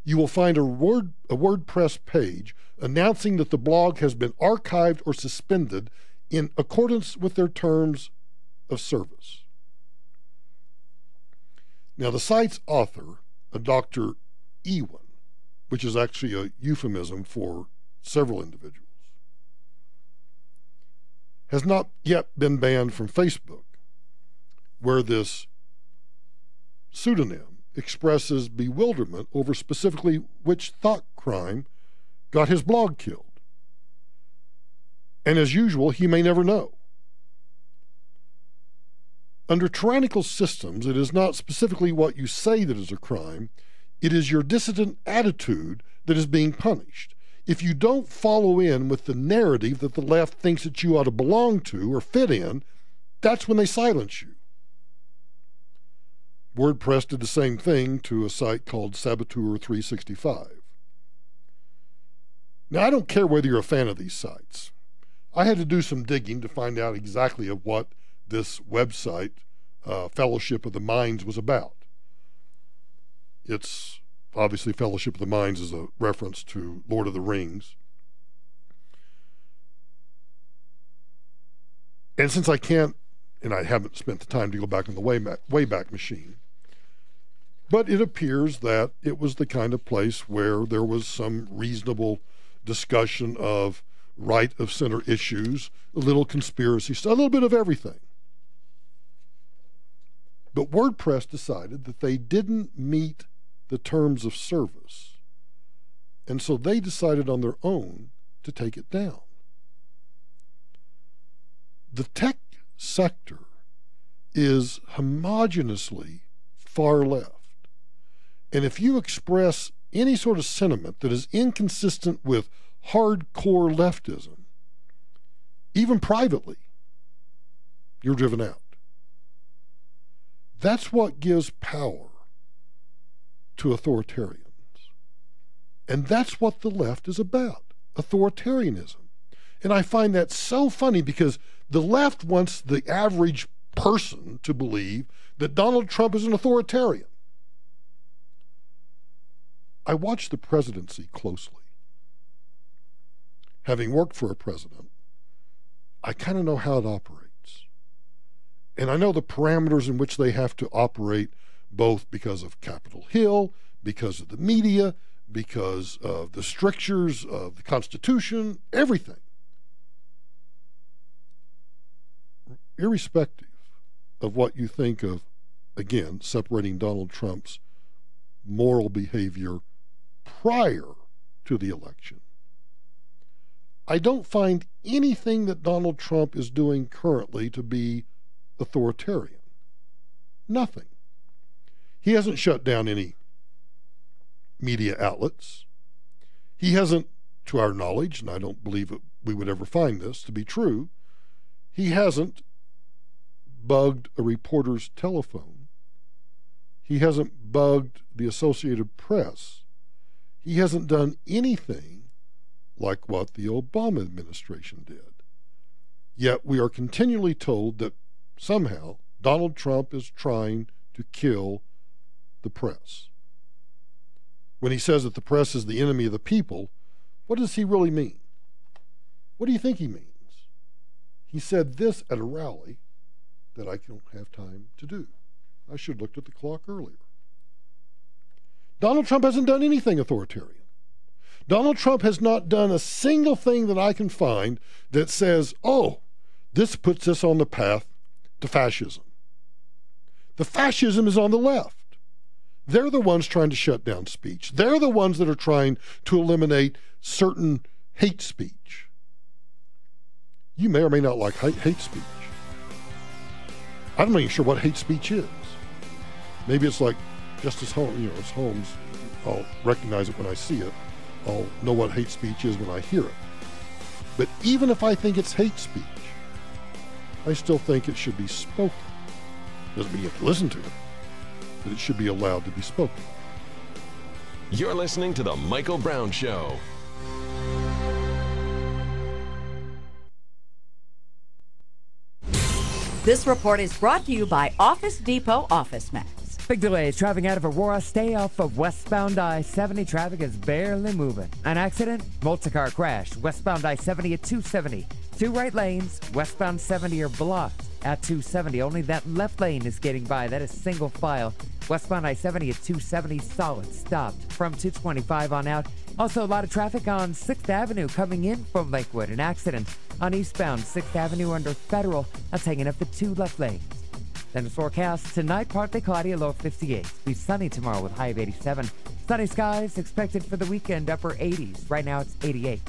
you will find a WordPress page announcing that the blog has been archived or suspended in accordance with their terms of service. Now, the site's author, a Dr. Ewan, which is actually a euphemism for several individuals, has not yet been banned from Facebook, where this pseudonym expresses bewilderment over specifically which thought crime got his blog killed. And as usual, he may never know. Under tyrannical systems, it is not specifically what you say that is a crime, it is your dissident attitude that is being punished. If you don't follow in with the narrative that the left thinks that you ought to belong to or fit in, that's when they silence you. WordPress did the same thing to a site called Saboteur 365. Now, I don't care whether you're a fan of these sites. I had to do some digging to find out exactly of what this website, Fellowship of the Minds, was about. It's obviously Fellowship of the Minds is a reference to Lord of the Rings. And since I can't, and I haven't spent the time to go back in the Wayback Machine, but it appears that it was the kind of place where there was some reasonable discussion of right of center issues, a little conspiracy, a little bit of everything. But WordPress decided that they didn't meet the terms of service, and so they decided on their own to take it down. The tech sector is homogeneously far left, and if you express any sort of sentiment that is inconsistent with hardcore leftism, even privately, you're driven out. That's what gives power to authoritarians. And that's what the left is about, authoritarianism. And I find that so funny because the left wants the average person to believe that Donald Trump is an authoritarian. I watch the presidency closely. Having worked for a president, I kind of know how it operates. And I know the parameters in which they have to operate, both because of Capitol Hill, because of the media, because of the strictures of the Constitution, everything. Irrespective of what you think of, again, separating Donald Trump's moral behavior prior to the election, I don't find anything that Donald Trump is doing currently to be authoritarian. Nothing. He hasn't shut down any media outlets. He hasn't, to our knowledge, and I don't believe we would ever find this to be true, he hasn't bugged a reporter's telephone. He hasn't bugged the Associated Press. He hasn't done anything like what the Obama administration did. Yet we are continually told that somehow Donald Trump is trying to kill the press. When he says that the press is the enemy of the people, what does he really mean? What do you think he means? He said this at a rally that I don't have time to do. I should have looked at the clock earlier. Donald Trump hasn't done anything authoritarian. Donald Trump has not done a single thing that I can find that says, oh, this puts us on the path to fascism. The fascism is on the left. They're the ones trying to shut down speech. They're the ones that are trying to eliminate certain hate speech. You may or may not like hate speech. I'm not even sure what hate speech is. Maybe it's like Justice Holmes, it's Holmes. I'll recognize it when I see it. I'll know what hate speech is when I hear it. But even if I think it's hate speech, I still think it should be spoken. Doesn't mean you have to listen to it, but it should be allowed to be spoken. You're listening to The Michael Brown Show. This report is brought to you by Office Depot Office Max. Big delays traveling out of Aurora. Stay off of westbound I-70. Traffic is barely moving. An accident, multi-car crash. Westbound I-70 at 270. Two right lanes, westbound 70 are blocked at 270. Only that left lane is getting by. That is single file. Westbound I-70 at 270, solid, stopped from 225 on out. Also, a lot of traffic on 6th Avenue coming in from Lakewood. An accident on eastbound 6th Avenue under Federal. That's hanging up the two left lanes. Then the forecast tonight, partly cloudy, a low of 58. Be sunny tomorrow with high of 87. Sunny skies expected for the weekend, upper 80s. Right now it's 88.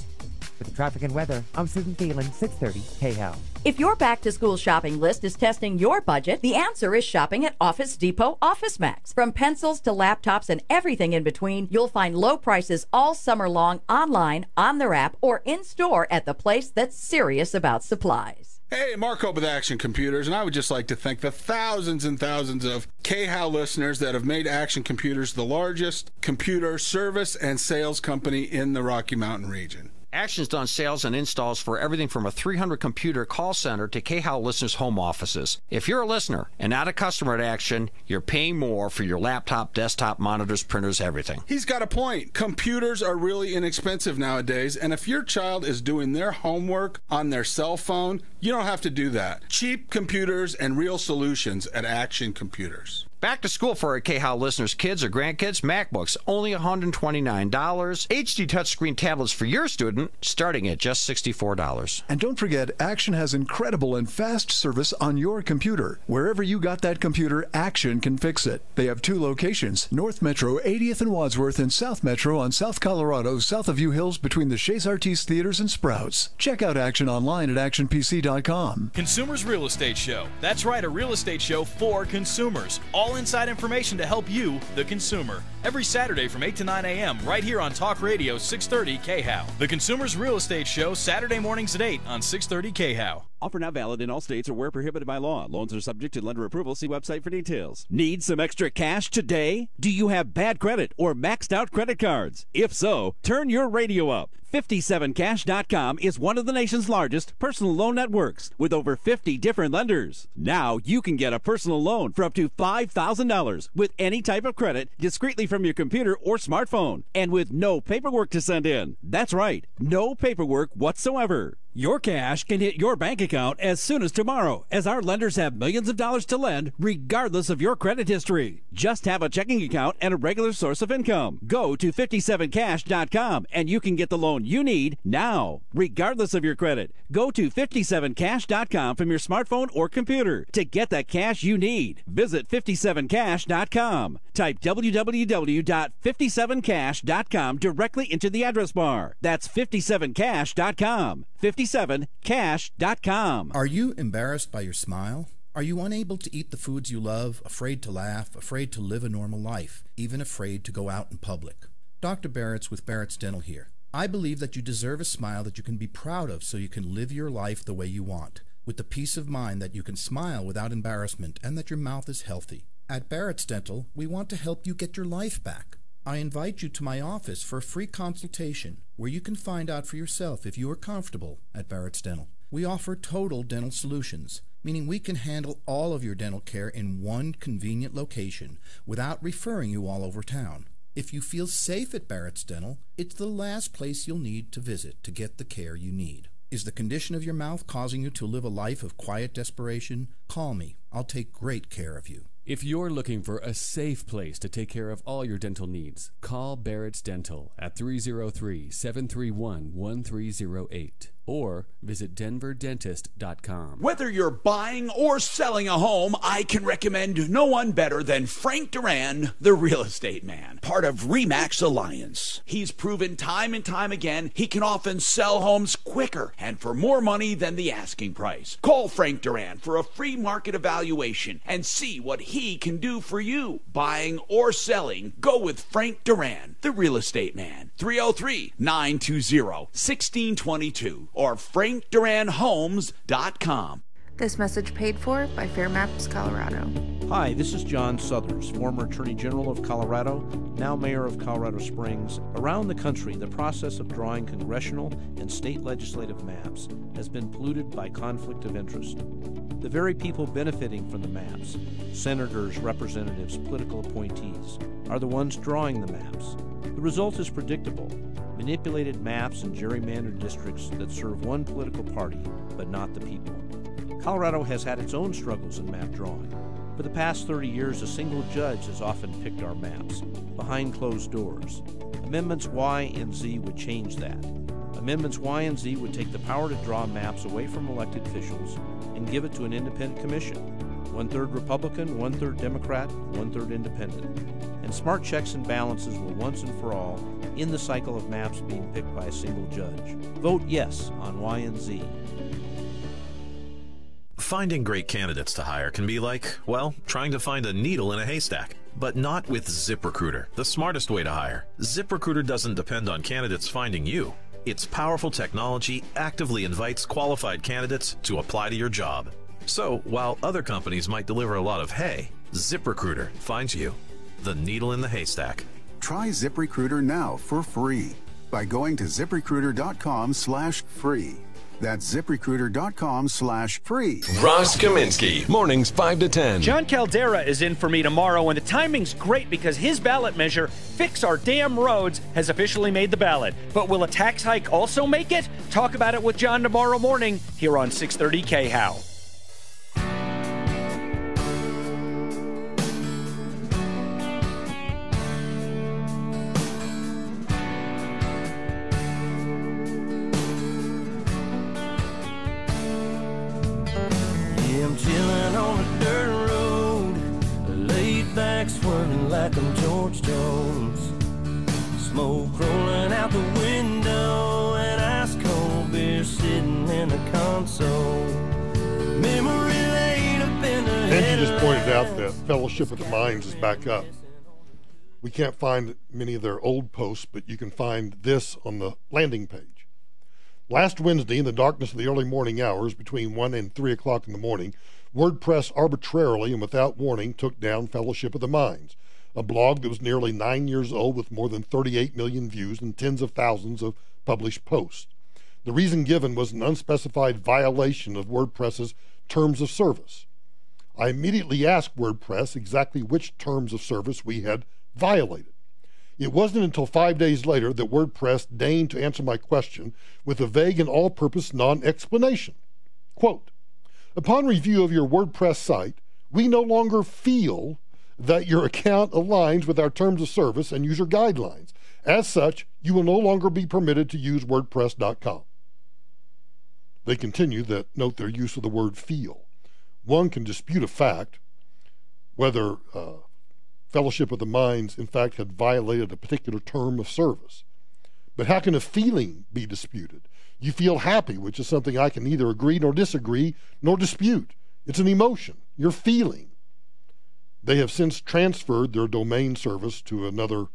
With the traffic and weather, I'm Susan Thielen, 630 KHOW. If your back-to-school shopping list is testing your budget, the answer is shopping at Office Depot Office Max. From pencils to laptops and everything in between, you'll find low prices all summer long online, on their app, or in-store at the place that's serious about supplies. Hey, Mark Hope with Action Computers, and I would just like to thank the thousands and thousands of KHOW listeners that have made Action Computers the largest computer service and sales company in the Rocky Mountain region. Action's done sales and installs for everything from a 300-computer call center to KHOW listeners' home offices. If you're a listener and not a customer at Action, you're paying more for your laptop, desktop, monitors, printers, everything. He's got a point. Computers are really inexpensive nowadays, and if your child is doing their homework on their cell phone, you don't have to do that. Cheap computers and real solutions at Action Computers. Back to school for our KHOW listeners' kids or grandkids, MacBooks, only $129. HD touchscreen tablets for your student, starting at just $64. And don't forget, Action has incredible and fast service on your computer. Wherever you got that computer, Action can fix it. They have two locations, North Metro, 80th and Wadsworth, and South Metro on South Colorado, south of U Hills between the Shays Artiste Theaters and Sprouts. Check out Action online at actionpc.com. Consumers Real Estate Show. That's right, a real estate show for consumers. All inside information to help you, the consumer. Every Saturday from 8 to 9 a.m. right here on Talk Radio 630 KHOW. The Consumers Real Estate Show, Saturday mornings at 8 on 630 KHOW. Offer not valid in all states or where prohibited by law. Loans are subject to lender approval. See website for details. Need some extra cash today? Do you have bad credit or maxed out credit cards? If so, turn your radio up. 57cash.com is one of the nation's largest personal loan networks with over 50 different lenders. Now you can get a personal loan for up to $5,000 with any type of credit discreetly from your computer or smartphone and with no paperwork to send in. That's right, no paperwork whatsoever. Your cash can hit your bank account as soon as tomorrow, as our lenders have millions of dollars to lend regardless of your credit history. Just have a checking account and a regular source of income. Go to 57cash.com and you can get the loan you need now, regardless of your credit. Go to 57cash.com from your smartphone or computer to get that cash you need. Visit 57cash.com. Type www.57cash.com directly into the address bar. That's 57cash.com. 57cash.com. Are you embarrassed by your smile? Are you unable to eat the foods you love, afraid to laugh, afraid to live a normal life, even afraid to go out in public? Dr. Barrett's with Barrett's Dental here. I believe that you deserve a smile that you can be proud of so you can live your life the way you want, with the peace of mind that you can smile without embarrassment and that your mouth is healthy. At Barrett's Dental, we want to help you get your life back. I invite you to my office for a free consultation where you can find out for yourself if you are comfortable at Barrett's Dental. We offer total dental solutions, meaning we can handle all of your dental care in one convenient location without referring you all over town. If you feel safe at Barrett's Dental, it's the last place you'll need to visit to get the care you need. Is the condition of your mouth causing you to live a life of quiet desperation? Call me. I'll take great care of you. If you're looking for a safe place to take care of all your dental needs, call Barrett's Dental at 303-731-1308 or visit denverdentist.com. Whether you're buying or selling a home, I can recommend no one better than Frank Duran, the real estate man, part of RE/MAX Alliance. He's proven time and time again he can often sell homes quicker and for more money than the asking price. Call Frank Duran for a free market evaluation and see what he can do for you. Buying or selling, go with Frank Duran, the real estate man. 303-920-1622 or frankduranhomes.com. This message paid for by Fair Maps, Colorado. Hi, this is John Suthers, former Attorney General of Colorado, now Mayor of Colorado Springs. Around the country, the process of drawing congressional and state legislative maps has been polluted by conflict of interest. The very people benefiting from the maps, senators, representatives, political appointees, are the ones drawing the maps. The result is predictable: manipulated maps and gerrymandered districts that serve one political party, but not the people. Colorado has had its own struggles in map drawing. For the past 30 years, a single judge has often picked our maps, behind closed doors. Amendments Y and Z would change that. Amendments Y and Z would take the power to draw maps away from elected officials and give it to an independent commission. 1/3 Republican, 1/3 Democrat, 1/3 independent. And smart checks and balances will once and for all end the cycle of maps being picked by a single judge. Vote yes on Y and Z. Finding great candidates to hire can be like, well, trying to find a needle in a haystack. But not with ZipRecruiter, the smartest way to hire. ZipRecruiter doesn't depend on candidates finding you. Its powerful technology actively invites qualified candidates to apply to your job. So, while other companies might deliver a lot of hay, ZipRecruiter finds you, the needle in the haystack. Try ZipRecruiter now for free by going to ZipRecruiter.com/free. That's ZipRecruiter.com/free. Ross Kaminsky, mornings 5 to 10. John Caldera is in for me tomorrow, and the timing's great because his ballot measure, Fix Our Damn Roads, has officially made the ballot. But will a tax hike also make it? Talk about it with John tomorrow morning here on 630 KHOW. Swerving like I'm George Jones, smoke rolling out the window, and ice cold beer sitting in the console. Memory laid up in the Angie just pointed out that Fellowship of the Minds is back up. We can't find many of their old posts, but you can find this on the landing page. Last Wednesday, in the darkness of the early morning hours, between 1 and 3 o'clock in the morning, WordPress arbitrarily and without warning took down Fellowship of the Minds, a blog that was nearly 9 years old with more than 38 million views and tens of thousands of published posts. The reason given was an unspecified violation of WordPress's terms of service. I immediately asked WordPress exactly which terms of service we had violated. It wasn't until 5 days later that WordPress deigned to answer my question with a vague and all-purpose non-explanation. Quote, "Upon review of your WordPress site, we no longer feel that your account aligns with our terms of service and user guidelines. As such, you will no longer be permitted to use WordPress.com. They continue that note their use of the word feel. One can dispute a fact, whether Fellowship of the Minds in fact had violated a particular term of service. But how can a feeling be disputed? You feel happy, which is something I can neither agree nor disagree nor dispute. It's an emotion. You're feeling. They have since transferred their domain service to another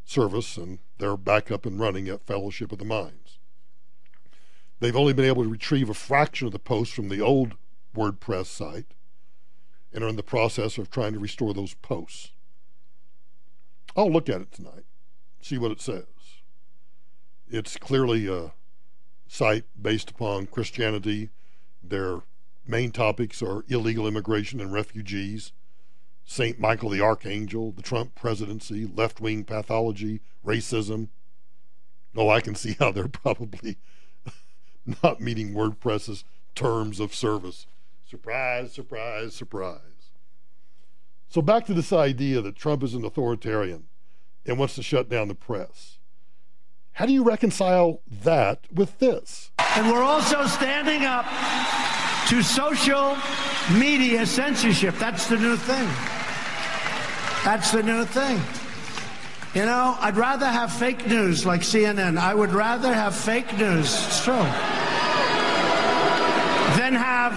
service, and they're back up and running at Fellowship of the Mines. They've only been able to retrieve a fraction of the posts from the old WordPress site and are in the process of trying to restore those posts. I'll look at it tonight, see what it says. It's clearly a site based upon Christianity. Their main topics are illegal immigration and refugees, St. Michael the Archangel, the Trump presidency, left-wing pathology, racism. Oh, I can see how they're probably not meeting WordPress's terms of service. Surprise, surprise, surprise. So back to this idea that Trump is an authoritarian and wants to shut down the press. How do you reconcile that with this? And we're also standing up to social media censorship. That's the new thing. That's the new thing. You know, I'd rather have fake news like CNN. I would rather have fake news, it's true, than have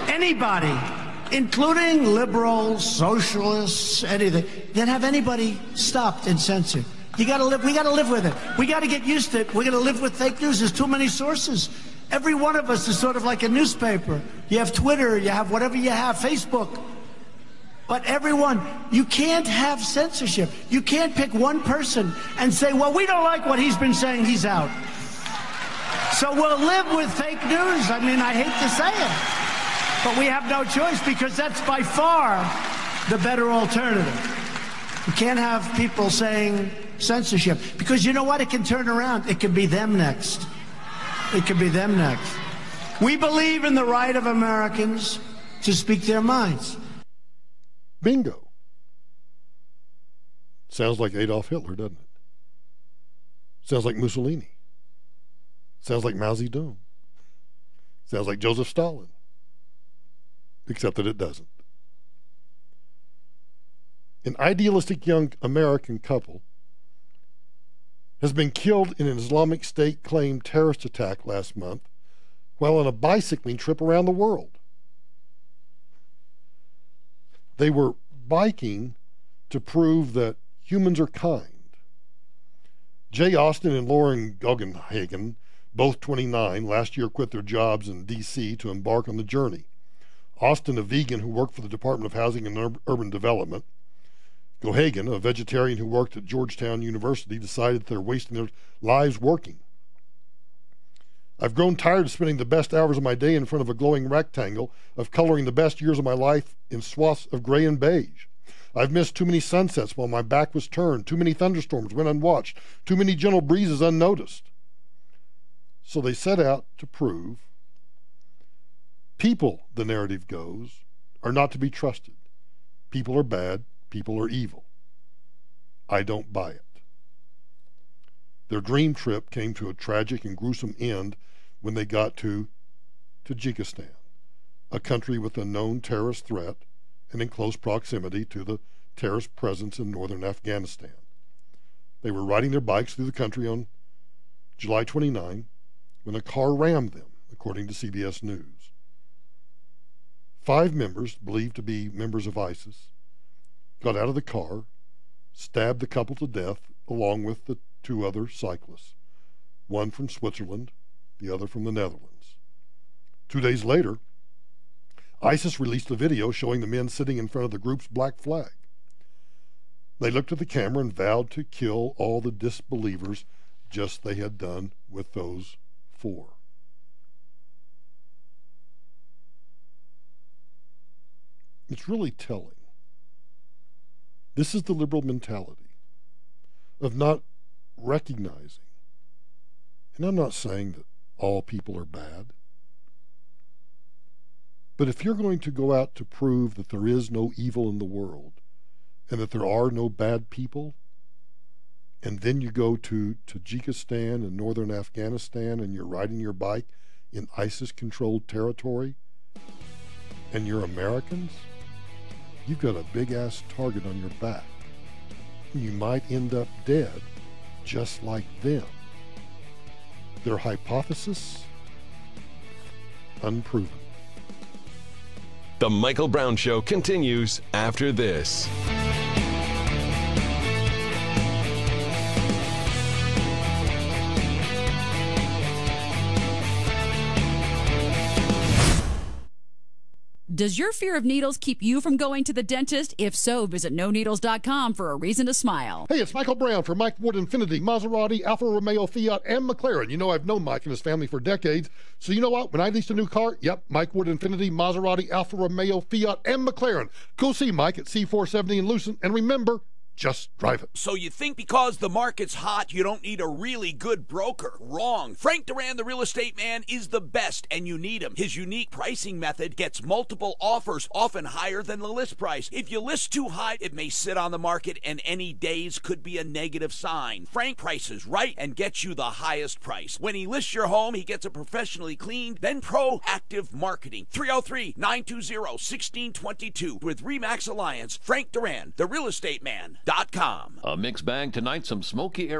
anybody, including liberals, socialists, anything, than have anybody stopped and censored. You gotta live, we gotta live with it. We gotta get used to it. We're gonna live with fake news. There's too many sources. Every one of us is sort of like a newspaper. You have Twitter, you have whatever you have, Facebook. But everyone, you can't have censorship. You can't pick one person and say, well, we don't like what he's been saying, he's out. So we'll live with fake news. I mean, I hate to say it, but we have no choice because that's by far the better alternative. You can't have people saying censorship because you know what? It can turn around. It can be them next. It could be them next. We believe in the right of Americans to speak their minds. Bingo. Sounds like Adolf Hitler, doesn't it? Sounds like Mussolini. Sounds like Mao Zedong. Sounds like Joseph Stalin. Except that it doesn't. An idealistic young American couple has been killed in an Islamic State-claimed terrorist attack last month while on a bicycling trip around the world. They were biking to prove that humans are kind. Jay Austin and Lauren Guggenhagen, both 29, last year quit their jobs in D.C. to embark on the journey. Austin, a vegan who worked for the Department of Housing and Urban Development. Guggenhagen, a vegetarian who worked at Georgetown University, decided that they're wasting their lives working. I've grown tired of spending the best hours of my day in front of a glowing rectangle, of coloring the best years of my life in swaths of gray and beige. I've missed too many sunsets while my back was turned, too many thunderstorms went unwatched, too many gentle breezes unnoticed. So they set out to prove people, the narrative goes, are not to be trusted. People are bad, people are evil. I don't buy it. Their dream trip came to a tragic and gruesome end when they got to Tajikistan, a country with a known terrorist threat and in close proximity to the terrorist presence in northern Afghanistan. They were riding their bikes through the country on July 29 when a car rammed them, according to CBS News. 5 members, believed to be members of ISIS, got out of the car, stabbed the couple to death along with the 2 other cyclists, one from Switzerland, the other from the Netherlands. 2 days later, ISIS released a video showing the men sitting in front of the group's black flag. They looked at the camera and vowed to kill all the disbelievers just they had done with those 4. It's really telling. This is the liberal mentality of not recognizing, and I'm not saying that all people are bad, but if you're going to go out to prove that there is no evil in the world and that there are no bad people, and then you go to Tajikistan and northern Afghanistan and you're riding your bike in ISIS-controlled territory and you're Americans, you've got a big-ass target on your back. You might end up dead just like them. Their hypothesis? Unproven. The Michael Brown Show continues after this. Does your fear of needles keep you from going to the dentist? If so, visit noneedles.com for a reason to smile. Hey, it's Michael Brown for Mike Wood Infinity, Maserati, Alfa Romeo, Fiat, and McLaren. You know I've known Mike and his family for decades. So you know what? When I lease a new car, yep, Mike Wood Infinity, Maserati, Alfa Romeo, Fiat, and McLaren. Go see Mike at C470 in Lucent. And remember, just drive it. So you think because the market's hot, you don't need a really good broker? Wrong. Frank Duran, the real estate man, is the best, and you need him. His unique pricing method gets multiple offers, often higher than the list price. If you list too high, it may sit on the market, and any days could be a negative sign. Frank prices right and gets you the highest price. When he lists your home, he gets it professionally cleaned, then proactive marketing. 303-920-1622 with RE/MAX Alliance. Frank Duran, the real estate man. .com. A mixed bag tonight, some smoky air.